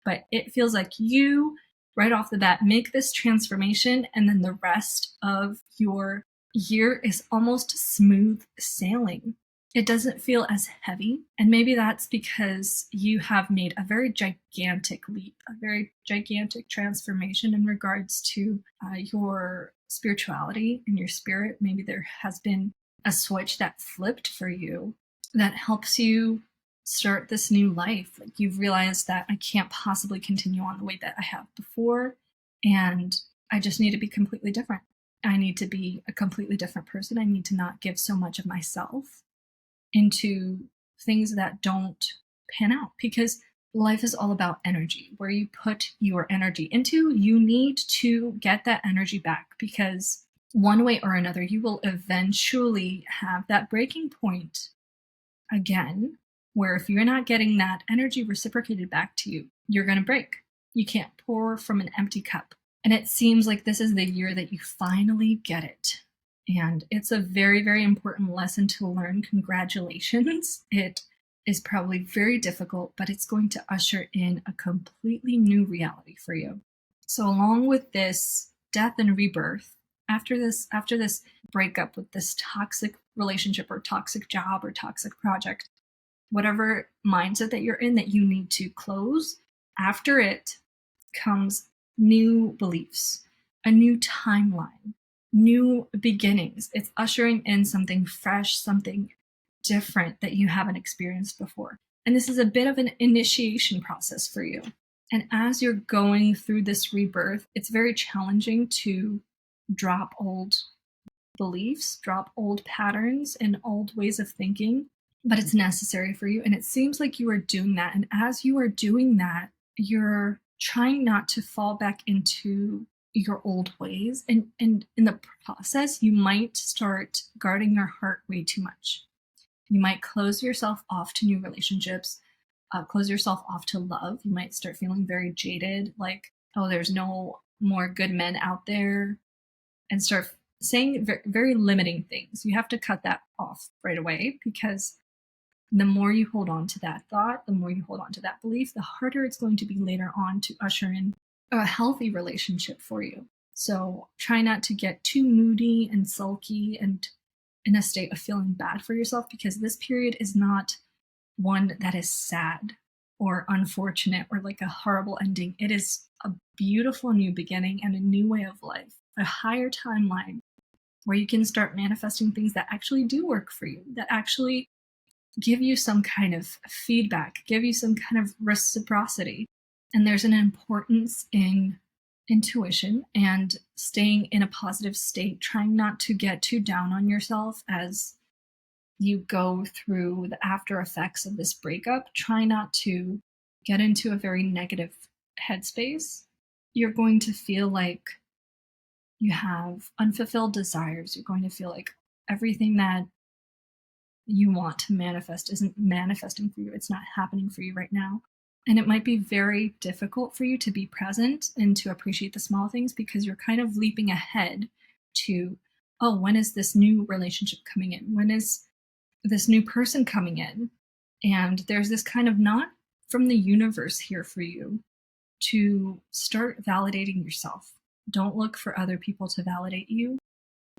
But it feels like you, right off the bat, make this transformation, and then the rest of your year is almost smooth sailing. It doesn't feel as heavy. And maybe that's because you have made a very gigantic leap, a very gigantic transformation in regards to your spirituality and your spirit. Maybe there has been a switch that flipped for you that helps you start this new life. Like you've realized that I can't possibly continue on the way that I have before, and I just need to be completely different. I need to be a completely different person. I need to not give so much of myself into things that don't pan out, because life is all about energy. Where you put your energy into, you need to get that energy back, because one way or another, you will eventually have that breaking point again, where if you're not getting that energy reciprocated back to you, you're going to break. You can't pour from an empty cup. And it seems like this is the year that you finally get it. And it's a very, very important lesson to learn. Congratulations. It is probably very difficult, but it's going to usher in a completely new reality for you. So along with this death and rebirth, after this breakup with this toxic relationship or toxic job or toxic project, whatever mindset that you're in that you need to close, after it comes new beliefs, a new timeline, new beginnings. It's ushering in something fresh, something different that you haven't experienced before. And this is a bit of an initiation process for you. And as you're going through this rebirth, it's very challenging to drop old beliefs, drop old patterns and old ways of thinking, but it's necessary for you. And it seems like you are doing that. And as you are doing that, you're trying not to fall back into your old ways. And in the process, you might start guarding your heart way too much. You might close yourself off to new relationships, close yourself off to love. You might start feeling very jaded, like, oh, there's no more good men out there, and start saying very, very limiting things. You have to cut that off right away, because the more you hold on to that thought, the more you hold on to that belief, the harder it's going to be later on to usher in a healthy relationship for you. So try not to get too moody and sulky and in a state of feeling bad for yourself, because this period is not one that is sad or unfortunate or like a horrible ending. It is a beautiful new beginning and a new way of life, a higher timeline where you can start manifesting things that actually do work for you, that actually give you some kind of feedback, give you some kind of reciprocity. And there's an importance in intuition and staying in a positive state, trying not to get too down on yourself as you go through the after effects of this breakup. Try not to get into a very negative headspace. You're going to feel like you have unfulfilled desires. You're going to feel like everything that you want to manifest isn't manifesting for you. It's not happening for you right now. And it might be very difficult for you to be present and to appreciate the small things, because you're kind of leaping ahead to, oh, when is this new relationship coming in? When is this new person coming in? And there's this kind of nod from the universe here for you to start validating yourself. Don't look for other people to validate you.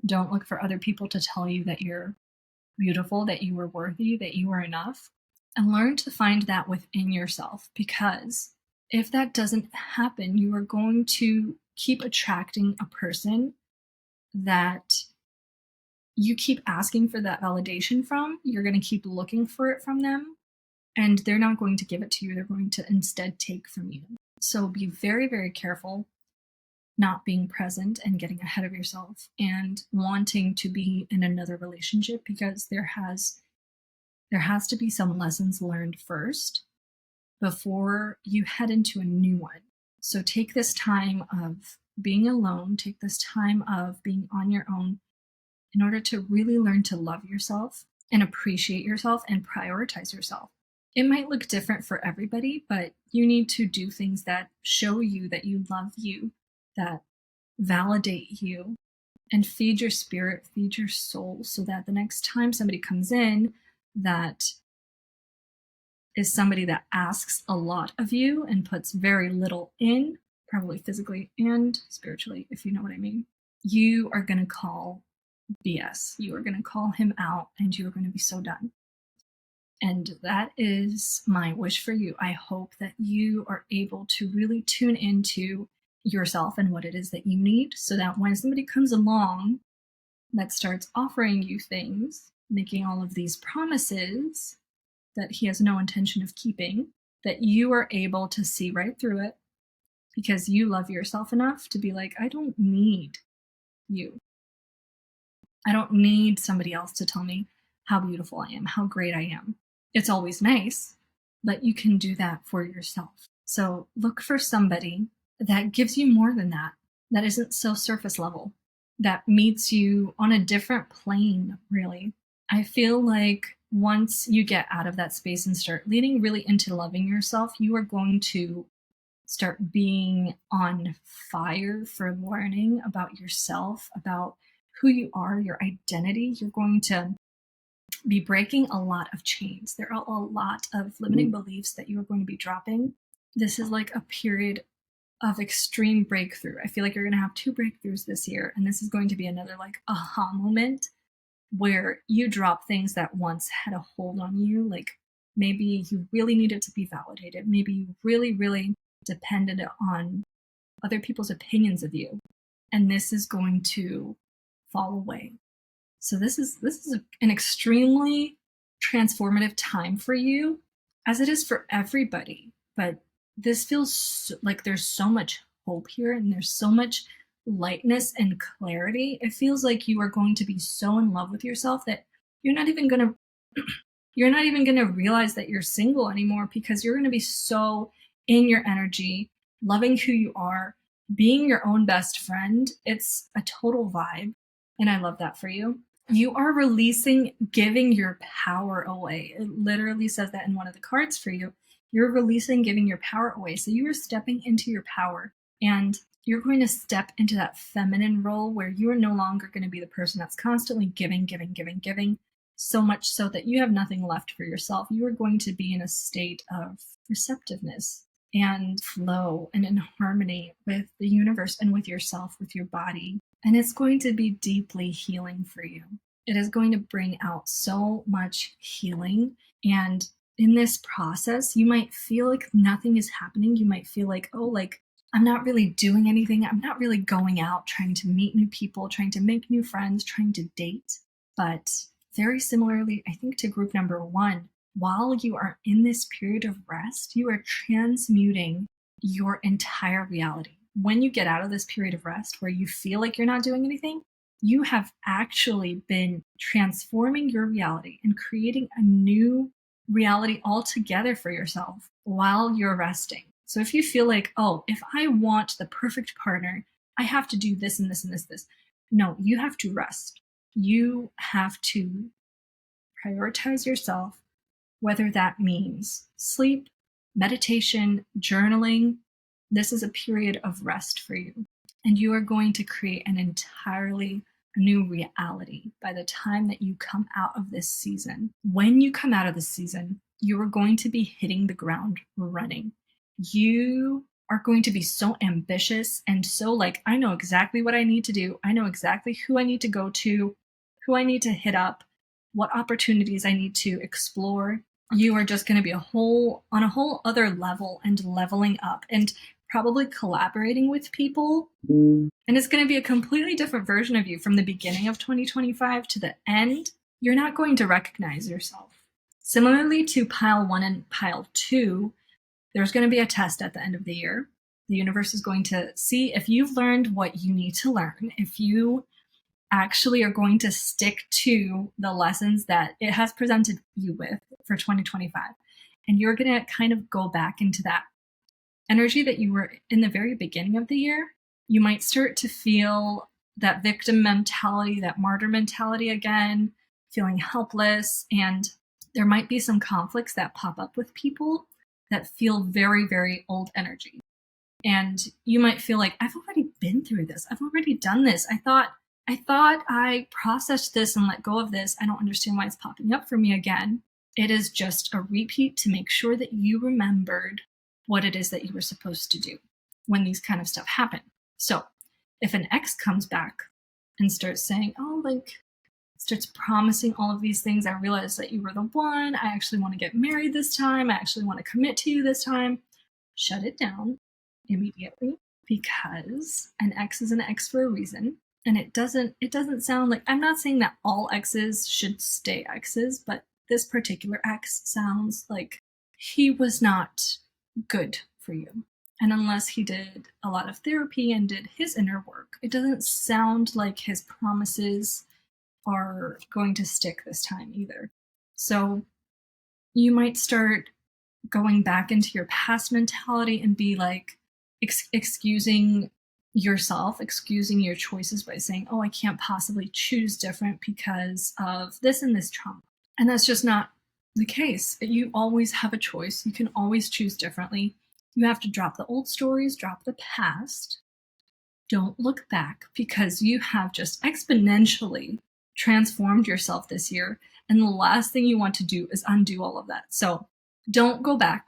Don't look for other people to tell you that you're beautiful, that you are worthy, that you are enough. And learn to find that within yourself, because if that doesn't happen, you are going to keep attracting a person that you keep asking for that validation from. You're going to keep looking for it from them, and they're not going to give it to you. They're going to instead take from you. So be very, very careful not being present and getting ahead of yourself and wanting to be in another relationship, because there has to be some lessons learned first before you head into a new one. So take this time of being alone, take this time of being on your own in order to really learn to love yourself and appreciate yourself and prioritize yourself. It might look different for everybody, but you need to do things that show you that you love you, that validate you, and feed your spirit, feed your soul, so that the next time somebody comes in that is somebody that asks a lot of you and puts very little in, probably physically and spiritually, if you know what I mean, you are going to call BS. You are going to call him out and you are going to be so done. And that is my wish for you. I hope that you are able to really tune into yourself and what it is that you need, so that when somebody comes along that starts offering you things, making all of these promises that he has no intention of keeping, that you are able to see right through it because you love yourself enough to be like, I don't need you. I don't need somebody else to tell me how beautiful I am, how great I am. It's always nice, but you can do that for yourself. So look for somebody that gives you more than that, that isn't so surface level, that meets you on a different plane, really. I feel like once you get out of that space and start leading really into loving yourself, you are going to start being on fire for learning about yourself, about who you are, your identity. You're going to be breaking a lot of chains. There are a lot of limiting beliefs that you are going to be dropping. This is like a period of extreme breakthrough. I feel like you're going to have 2 breakthroughs this year, and this is going to be another like aha moment where you drop things that once had a hold on you. Like maybe you really needed to be validated. Maybe you really, really depended on other people's opinions of you. And this is going to fall away. So this is an extremely transformative time for you, as it is for everybody. But this feels like there's so much hope here, and there's so much lightness and clarity. It feels like you are going to be so in love with yourself that you're not even going to realize that you're single anymore, because you're going to be so in your energy, loving who you are, being your own best friend. It's a total vibe, and I love that for you. You are releasing giving your power away. It literally says that in one of the cards for you. You're releasing giving your power away. So you are stepping into your power, and you're going to step into that feminine role where you are no longer going to be the person that's constantly giving, so much so that you have nothing left for yourself. You are going to be in a state of receptiveness and flow and in harmony with the universe and with yourself, with your body. And it's going to be deeply healing for you. It is going to bring out so much healing. And in this process, you might feel like nothing is happening. You might feel like, oh, like I'm not really doing anything. I'm not really going out, trying to meet new people, trying to make new friends, trying to date. But very similarly, I think, to group number 1, while you are in this period of rest, you are transmuting your entire reality. When you get out of this period of rest where you feel like you're not doing anything, you have actually been transforming your reality and creating a new reality altogether for yourself while you're resting. So if you feel like, oh, if I want the perfect partner, I have to do this and this and this. No, you have to rest. You have to prioritize yourself, whether that means sleep, meditation, journaling. This is a period of rest for you. And you are going to create an entirely new reality by the time that you come out of this season. When you come out of this season, you are going to be hitting the ground running. You are going to be so ambitious and so like, I know exactly what I need to do. I know exactly who I need to go to, who I need to hit up, what opportunities I need to explore. You are just going to be on a whole other level and leveling up and probably collaborating with people. And it's going to be a completely different version of you from the beginning of 2025 to the end. You're not going to recognize yourself. Similarly to pile 1 and pile 2, there's going to be a test at the end of the year. The universe is going to see if you've learned what you need to learn, if you actually are going to stick to the lessons that it has presented you with for 2025. And you're going to kind of go back into that energy that you were in the very beginning of the year. You might start to feel that victim mentality, that martyr mentality again, feeling helpless. And there might be some conflicts that pop up with people that feel very, very old energy. And you might feel like, I've already been through this. I've already done this. I thought I thought I processed this and let go of this. I don't understand why it's popping up for me again. It is just a repeat to make sure that you remembered what it is that you were supposed to do when these kind of stuff happen. So if an ex comes back and starts saying, oh, like, starts promising all of these things, I realize that you were the one. I actually want to get married this time. I actually want to commit to you this time. Shut it down immediately, because an ex is an ex for a reason. And it doesn't sound like, I'm not saying that all exes should stay exes, but this particular ex sounds like he was not good for you. And unless he did a lot of therapy and did his inner work, it doesn't sound like his promises are going to stick this time either. So you might start going back into your past mentality and be like excusing yourself, excusing your choices by saying, oh, I can't possibly choose different because of this and this trauma. And that's just not the case. You always have a choice. You can always choose differently. You have to drop the old stories, drop the past. Don't look back, because you have just exponentially transformed yourself this year. And the last thing you want to do is undo all of that. So don't go back.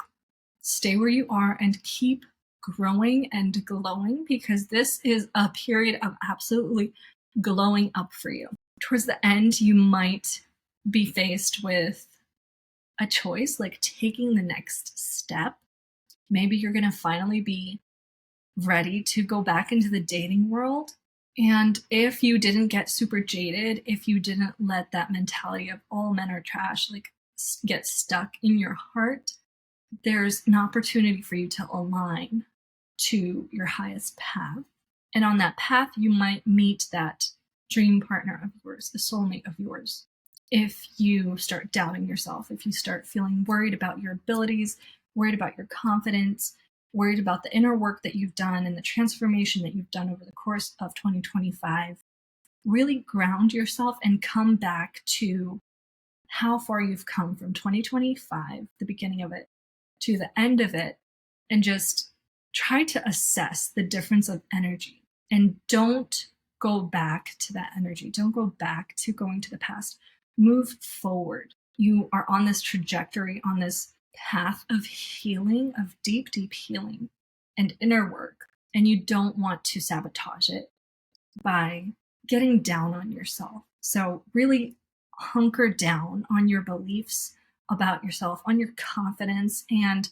Stay where you are and keep growing and glowing, because this is a period of absolutely glowing up for you. Towards the end, you might be faced with a choice, like taking the next step. Maybe you're going to finally be ready to go back into the dating world. And if you didn't get super jaded, if you didn't let that mentality of all men are trash, like, get stuck in your heart, there's an opportunity for you to align to your highest path. And on that path, you might meet that dream partner of yours, the soulmate of yours. If you start doubting yourself, if you start feeling worried about your abilities, worried about your confidence, worried about the inner work that you've done and the transformation that you've done over the course of 2025, really ground yourself and come back to how far you've come from 2025, the beginning of it, to the end of it, and just try to assess the difference of energy. And don't go back to that energy. Don't go back to going to the past. Move forward. You are on this trajectory, on this path of healing, of deep, deep healing and inner work. And you don't want to sabotage it by getting down on yourself. So really hunker down on your beliefs about yourself, on your confidence, and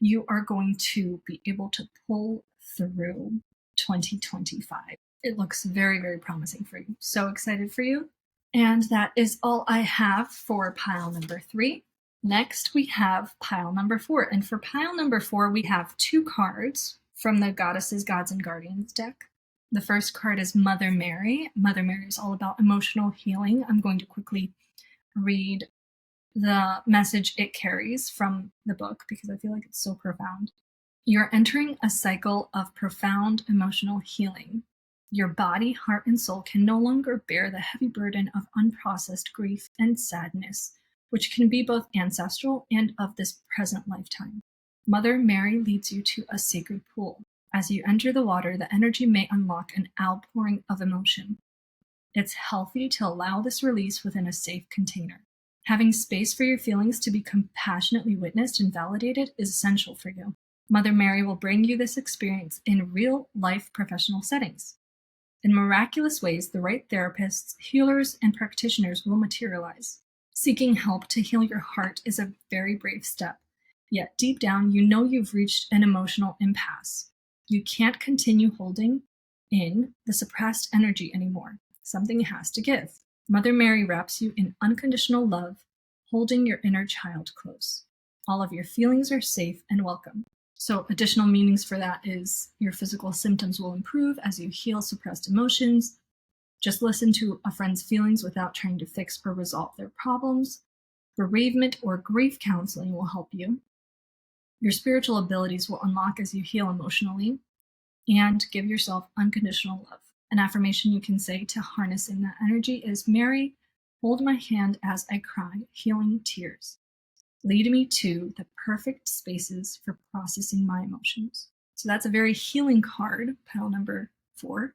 you are going to be able to pull through 2025. It looks very, very promising for you. So excited for you. And that is all I have for pile number 3. Next, we have pile number 4. And for pile number 4, we have 2 cards from the Goddesses, Gods, and Guardians deck. The first card is Mother Mary. Mother Mary is all about emotional healing. I'm going to quickly read the message it carries from the book because I feel like it's so profound. You're entering a cycle of profound emotional healing. Your body, heart, and soul can no longer bear the heavy burden of unprocessed grief and sadness, which can be both ancestral and of this present lifetime. Mother Mary leads you to a sacred pool. As you enter the water, the energy may unlock an outpouring of emotion. It's healthy to allow this release within a safe container. Having space for your feelings to be compassionately witnessed and validated is essential for you. Mother Mary will bring you this experience in real-life professional settings. In miraculous ways, the right therapists, healers, and practitioners will materialize. Seeking help to heal your heart is a very brave step, yet deep down you know you've reached an emotional impasse. You can't continue holding in the suppressed energy anymore. Something has to give. Mother Mary wraps you in unconditional love, holding your inner child close. All of your feelings are safe and welcome. So additional meanings for that is your physical symptoms will improve as you heal suppressed emotions. Just listen to a friend's feelings without trying to fix or resolve their problems. Bereavement or grief counseling will help you. Your spiritual abilities will unlock as you heal emotionally. And give yourself unconditional love. An affirmation you can say to harness in that energy is, Mary, hold my hand as I cry, healing tears. Lead me to the perfect spaces for processing my emotions. So that's a very healing card, pile number 4.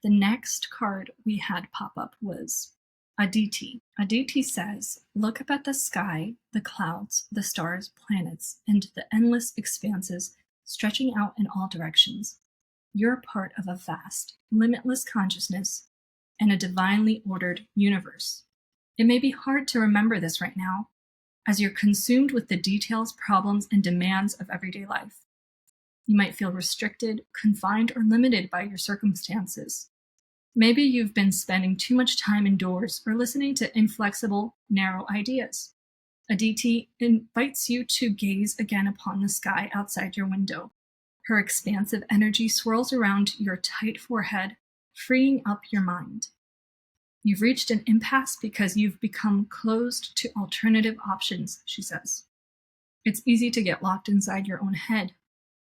The next card we had pop up was Aditi. Aditi says, look up at the sky, the clouds, the stars, planets, and the endless expanses stretching out in all directions. You're a part of a vast, limitless consciousness and a divinely ordered universe. It may be hard to remember this right now, as you're consumed with the details, problems, and demands of everyday life. You might feel restricted, confined, or limited by your circumstances. Maybe you've been spending too much time indoors or listening to inflexible, narrow ideas. Aditi invites you to gaze again upon the sky outside your window. Her expansive energy swirls around your tight forehead, freeing up your mind. You've reached an impasse because you've become closed to alternative options, she says. It's easy to get locked inside your own head.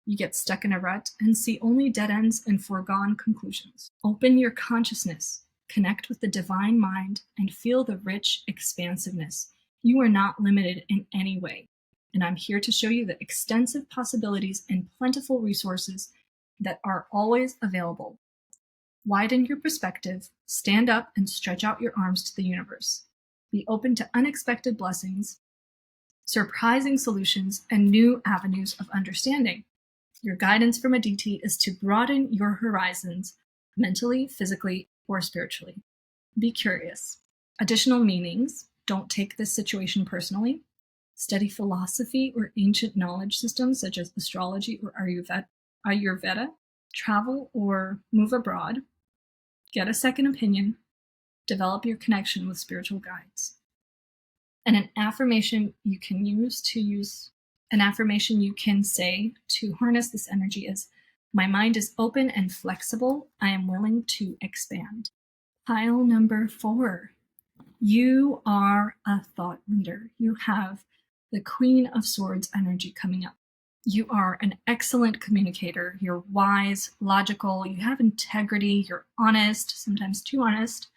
You get stuck in a rut and see only dead ends and foregone conclusions. Open your consciousness, connect with the divine mind, and feel the rich expansiveness. You are not limited in any way, and I'm here to show you the extensive possibilities and plentiful resources that are always available. Widen your perspective, stand up and stretch out your arms to the universe. Be open to unexpected blessings, surprising solutions, and new avenues of understanding. Your guidance from Aditi is to broaden your horizons mentally, physically, or spiritually. Be curious. Additional meanings: don't take this situation personally. Study philosophy or ancient knowledge systems such as astrology or Ayurveda. Travel or move abroad. Get a second opinion. Develop your connection with spiritual guides. And an affirmation you can say to harness this energy is, my mind is open and flexible. I am willing to expand. Pile number 4. You are a thought leader. You have the Queen of Swords energy coming up. You are an excellent communicator. You're wise, logical, you have integrity, you're honest, sometimes too honest.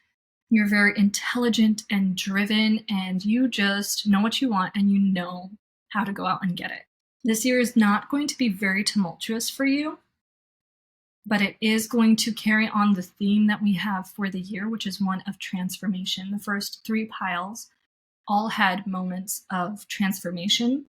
You're very intelligent and driven, and you just know what you want and you know how to go out and get it. This year is not going to be very tumultuous for you, but it is going to carry on the theme that we have for the year, which is one of transformation. The first 3 piles all had moments of transformation.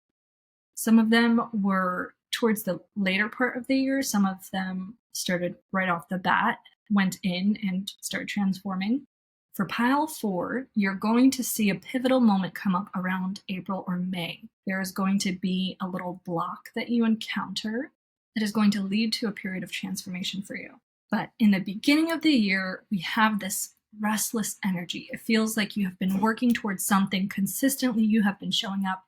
Some of them were towards the later part of the year. Some of them started right off the bat, went in and started transforming. For pile 4, you're going to see a pivotal moment come up around April or May. There is going to be a little block that you encounter that is going to lead to a period of transformation for you. But in the beginning of the year, we have this restless energy. It feels like you have been working towards something consistently. You have been showing up.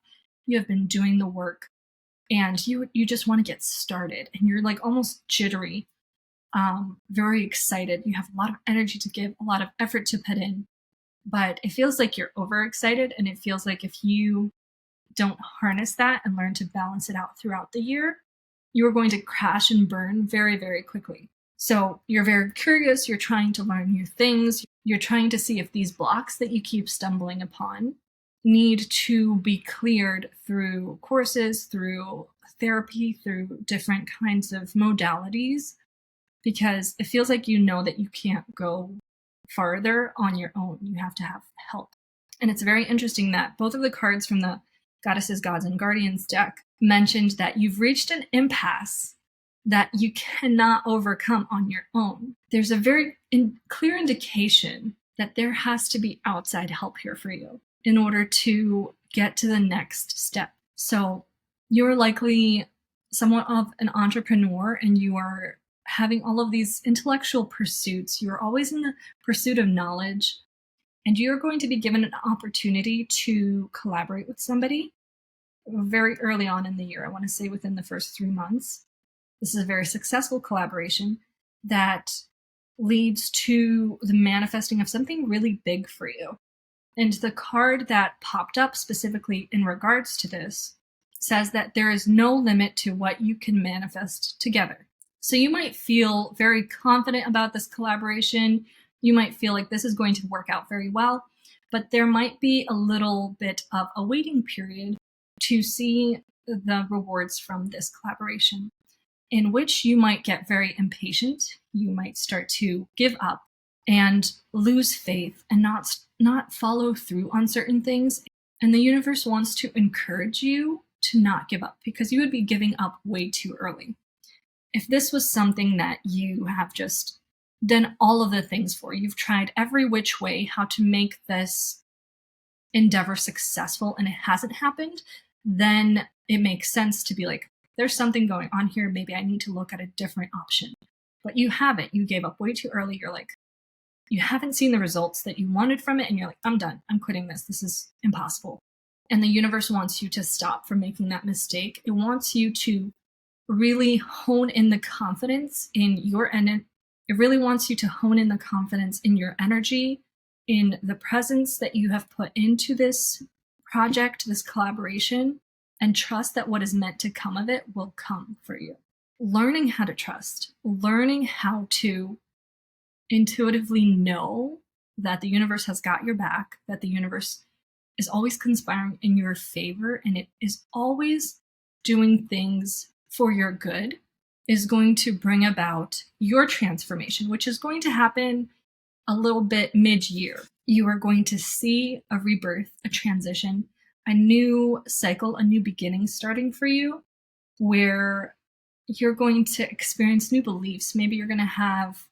You have been doing the work, and you just want to get started, and you're like almost jittery, very excited. You have a lot of energy to give, a lot of effort to put in, but it feels like you're overexcited, and it feels like if you don't harness that and learn to balance it out throughout the year, you are going to crash and burn very, very quickly. So you're very curious, you're trying to learn new things, you're trying to see if these blocks that you keep stumbling upon need to be cleared through courses, through therapy, through different kinds of modalities, because it feels like you know that you can't go farther on your own. You have to have help. And it's very interesting that both of the cards from the Goddesses, Gods, and Guardians deck mentioned that you've reached an impasse that you cannot overcome on your own. There's a very clear indication that there has to be outside help here for you in order to get to the next step. So you're likely somewhat of an entrepreneur and you are having all of these intellectual pursuits. You're always in the pursuit of knowledge, and you're going to be given an opportunity to collaborate with somebody very early on in the year. I want to say within the first 3 months. This is a very successful collaboration that leads to the manifesting of something really big for you. And the card that popped up specifically in regards to this says that there is no limit to what you can manifest together. So you might feel very confident about this collaboration. You might feel like this is going to work out very well, but there might be a little bit of a waiting period to see the rewards from this collaboration. in which you might get very impatient. You might start to give up and lose faith and not follow through on certain things. And the universe wants to encourage you to not give up because you would be giving up way too early. If this was something that you have just done all of the things for, you've tried every which way how to make this endeavor successful and it hasn't happened, then it makes sense to be like, there's something going on here. Maybe I need to look at a different option. But you haven't. You gave up way too early. You're like, you haven't seen the results that you wanted from it. And you're like, I'm done. I'm quitting this. This is impossible. And the universe wants you to stop from making that mistake. It wants you to really hone in the confidence in your energy. It really wants you to hone in the confidence in your energy, in the presence that you have put into this project, this collaboration, and trust that what is meant to come of it will come for you. Learning how to trust, learning how to intuitively know that the universe has got your back, that the universe is always conspiring in your favor, and it is always doing things for your good, is going to bring about your transformation, which is going to happen a little bit mid-year. You are going to see a rebirth, a transition, a new cycle, a new beginning starting for you, where you're going to experience new beliefs. Maybe you're going to have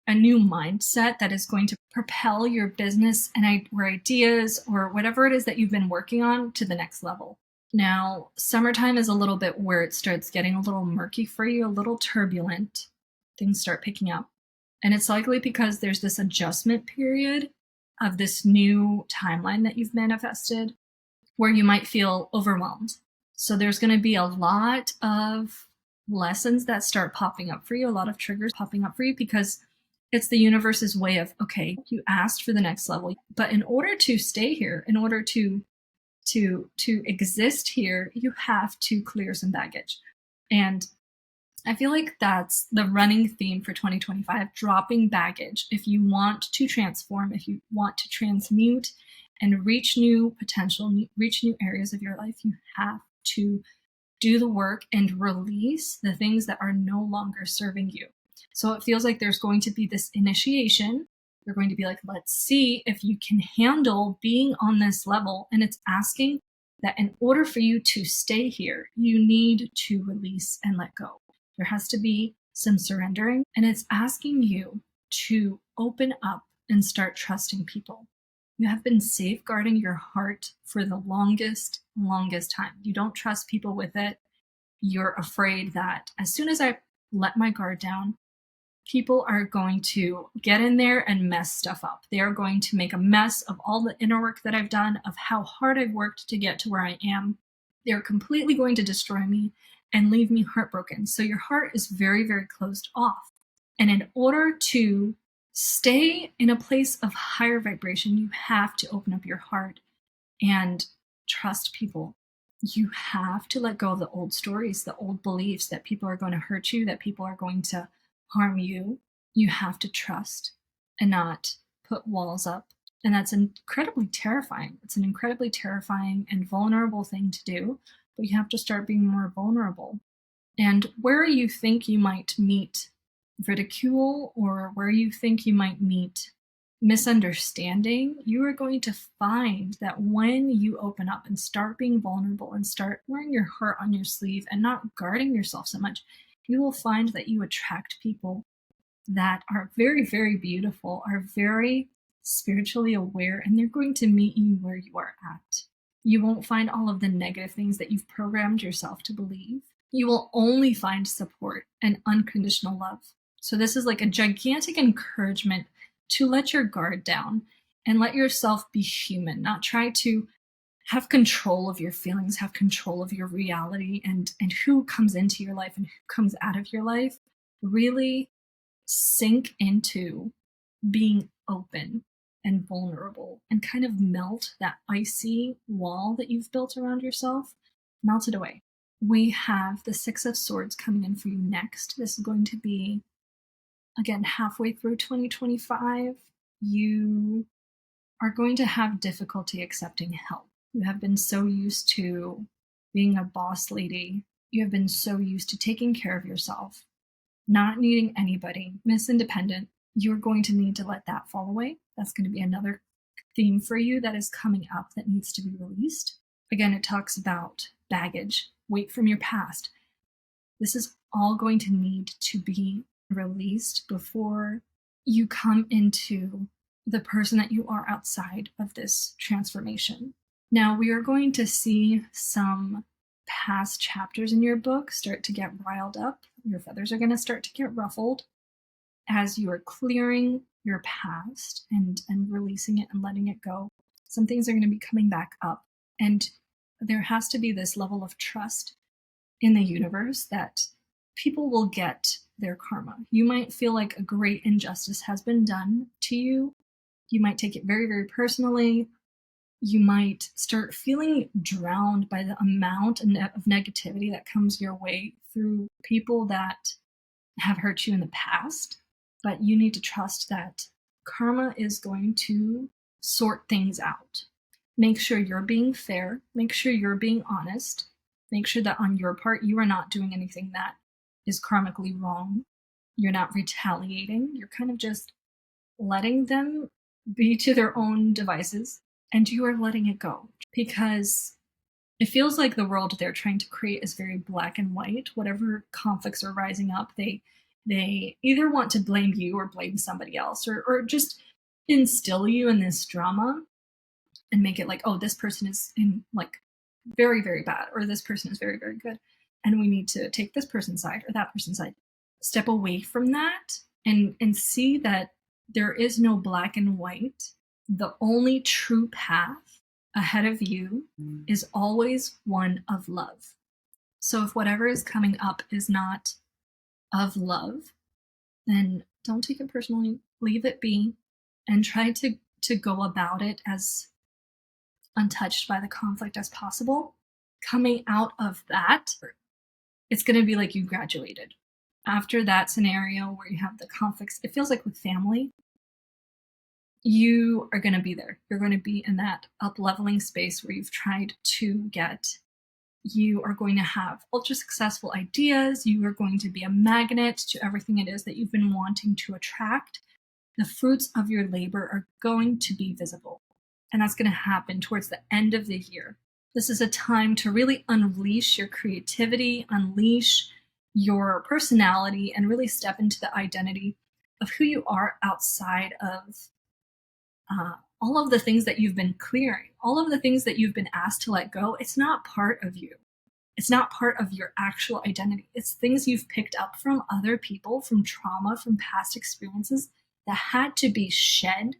a new mindset that is going to propel your business and or ideas or whatever it is that you've been working on to the next level. Now, summertime is a little bit where it starts getting a little murky for you, a little turbulent. Things start picking up. And it's likely because there's this adjustment period of this new timeline that you've manifested where you might feel overwhelmed. So there's going to be a lot of lessons that start popping up for you, a lot of triggers popping up for you, because it's the universe's way of, okay, you asked for the next level, but in order to stay here, in order to exist here, you have to clear some baggage. And I feel like that's the running theme for 2025, dropping baggage. If you want to transform, if you want to transmute and reach new potential, reach new areas of your life, you have to do the work and release the things that are no longer serving you. So it feels like there's going to be this initiation. You're going to be like, let's see if you can handle being on this level. And it's asking that in order for you to stay here, you need to release and let go. There has to be some surrendering, and it's asking you to open up and start trusting people. You have been safeguarding your heart for the longest time. You don't trust people with it. You're afraid that as soon as I let my guard down, people are going to get in there and mess stuff up. They are going to make a mess of all the inner work that I've done, of how hard I've worked to get to where I am. They're completely going to destroy me and leave me heartbroken. So your heart is very, very closed off. And in order to stay in a place of higher vibration, you have to open up your heart and trust people. You have to let go of the old stories, the old beliefs that people are going to hurt you, that people are going to harm you. You have to trust and not put walls up. And that's incredibly terrifying. It's an incredibly terrifying and vulnerable thing to do, but you have to start being more vulnerable. And where you think you might meet ridicule or where you think you might meet misunderstanding, you are going to find that when you open up and start being vulnerable and start wearing your heart on your sleeve and not guarding yourself so much, you will find that you attract people that are very, very beautiful, are very spiritually aware, and they're going to meet you where you are at. You won't find all of the negative things that you've programmed yourself to believe. You will only find support and unconditional love. So this is like a gigantic encouragement to let your guard down and let yourself be human, not try to have control of your feelings, have control of your reality and who comes into your life and who comes out of your life. Really sink into being open and vulnerable and kind of melt that icy wall that you've built around yourself, melt it away. We have the Six of Swords coming in for you next. This is going to be, again, halfway through 2025. You are going to have difficulty accepting help. You have been so used to being a boss lady You have been so used to taking care of yourself, not needing anybody, Miss Independent. You're going to need to let that fall away. That's going to be another theme for you that is coming up that needs to be released. Again, it talks about baggage, weight from your past. This is all going to need to be released before you come into the person that you are outside of this transformation. Now, we are going to see some past chapters in your book start to get riled up. Your feathers are going to start to get ruffled as you are clearing your past and releasing it and letting it go. Some things are going to be coming back up, and there has to be this level of trust in the universe that people will get their karma. You might feel like a great injustice has been done to you. You might take it very, very personally. You might start feeling drowned by the amount of negativity that comes your way through people that have hurt you in the past. But you need to trust that karma is going to sort things out. Make sure you're being fair. Make sure you're being honest. Make sure that on your part, you are not doing anything that is karmically wrong. You're not retaliating. You're kind of just letting them be to their own devices, and you are letting it go, because it feels like the world they're trying to create is very black and white. Whatever conflicts are rising up, they either want to blame you or blame somebody else, or just instill you in this drama and make it like, oh, this person is in like very, very bad, or this person is very, very good, and we need to take this person's side or that person's side. Step away from that and see that there is no black and white. The only true path ahead of you is always one of love. So if whatever is coming up is not of love, then don't take it personally, leave it be, and try to go about it as untouched by the conflict as possible. Coming out of that, it's going to be like you graduated. After that scenario where you have the conflicts, it feels like with family, you are going to be there. You're going to be in that up-leveling space where you've tried to get. You are going to have ultra successful ideas. You are going to be a magnet to everything it is that you've been wanting to attract. The fruits of your labor are going to be visible. And that's going to happen towards the end of the year. This is a time to really unleash your creativity, unleash your personality, and really step into the identity of who you are outside of all of the things that you've been clearing, all of the things that you've been asked to let go. It's not part of you. It's not part of your actual identity. It's things you've picked up from other people, from trauma, from past experiences that had to be shed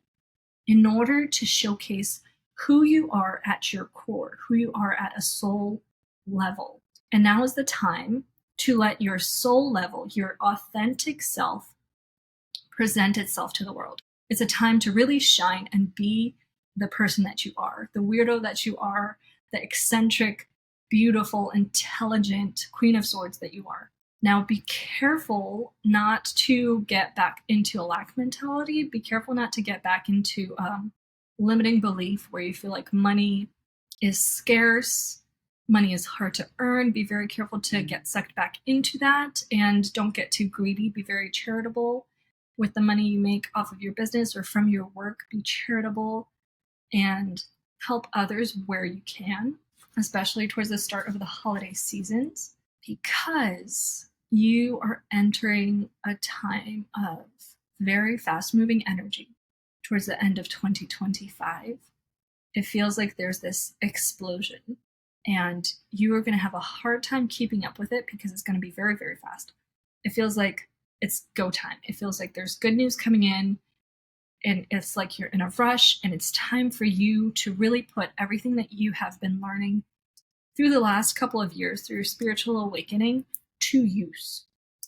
in order to showcase who you are at your core, who you are at a soul level. And now is the time to let your soul level, your authentic self, present itself to the world. It's a time to really shine and be the person that you are, the weirdo that you are, the eccentric, beautiful, intelligent Queen of Swords that you are. Now, be careful not to get back into a lack mentality. Be careful not to get back into limiting belief where you feel like money is scarce, money is hard to earn. Be very careful to get sucked back into that, and don't get too greedy. Be very charitable with the money you make off of your business or from your work. Be charitable and help others where you can, especially towards the start of the holiday seasons, because you are entering a time of very fast-moving energy towards the end of 2025. It feels like there's this explosion, and you are going to have a hard time keeping up with it because it's going to be very, very fast. It feels like it's go time. It feels like there's good news coming in, and it's like you're in a rush, and it's time for you to really put everything that you have been learning through the last couple of years, through your spiritual awakening, to use.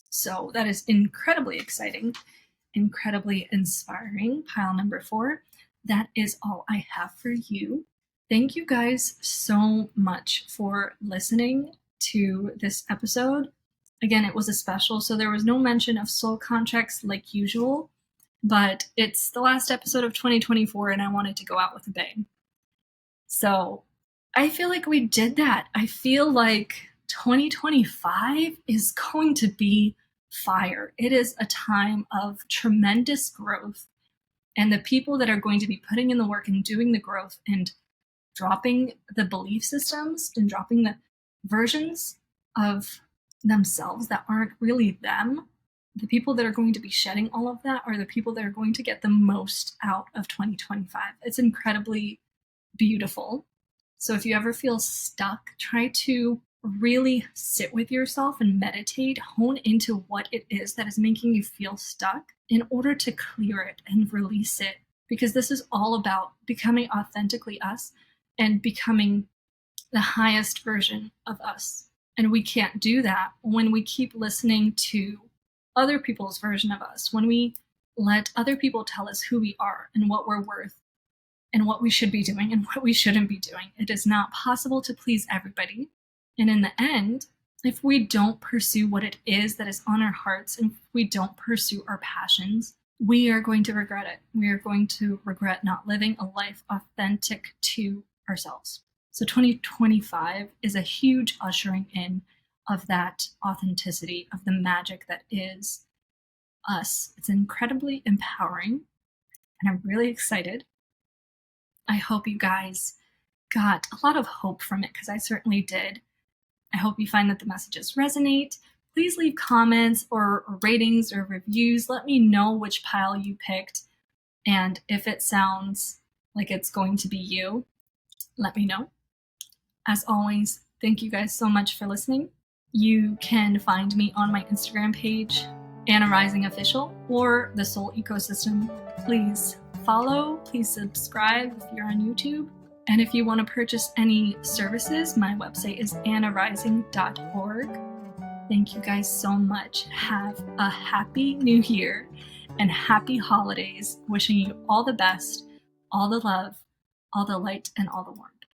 So that is incredibly exciting, incredibly inspiring. Pile number 4. That is all I have for you. Thank you guys so much for listening to this episode. Again, it was a special, so there was no mention of soul contracts like usual, but it's the last episode of 2024 and I wanted to go out with a bang. So I feel like we did that. I feel like 2025 is going to be fire. It is a time of tremendous growth, and the people that are going to be putting in the work and doing the growth and dropping the belief systems and dropping the versions of themselves that aren't really them, the people that are going to be shedding all of that are the people that are going to get the most out of 2025. It's incredibly beautiful. So if you ever feel stuck, try to really sit with yourself and meditate, hone into what it is that is making you feel stuck in order to clear it and release it. Because this is all about becoming authentically us and becoming the highest version of us. And we can't do that when we keep listening to other people's version of us, when we let other people tell us who we are and what we're worth and what we should be doing and what we shouldn't be doing. It is not possible to please everybody. And in the end, if we don't pursue what it is that is on our hearts, and if we don't pursue our passions, we are going to regret it. We are going to regret not living a life authentic to ourselves. So 2025 is a huge ushering in of that authenticity, of the magic that is us. It's incredibly empowering, and I'm really excited. I hope you guys got a lot of hope from it, because I certainly did. I hope you find that the messages resonate. Please leave comments or ratings or reviews. Let me know which pile you picked, and if it sounds like it's going to be you, let me know. As always, thank you guys so much for listening. You can find me on my Instagram page, Anna Rising Official, or The Soul Ecosystem. Please follow, please subscribe if you're on YouTube. And if you want to purchase any services, my website is annarising.org. Thank you guys so much. Have a happy new year and happy holidays. Wishing you all the best, all the love, all the light, and all the warmth.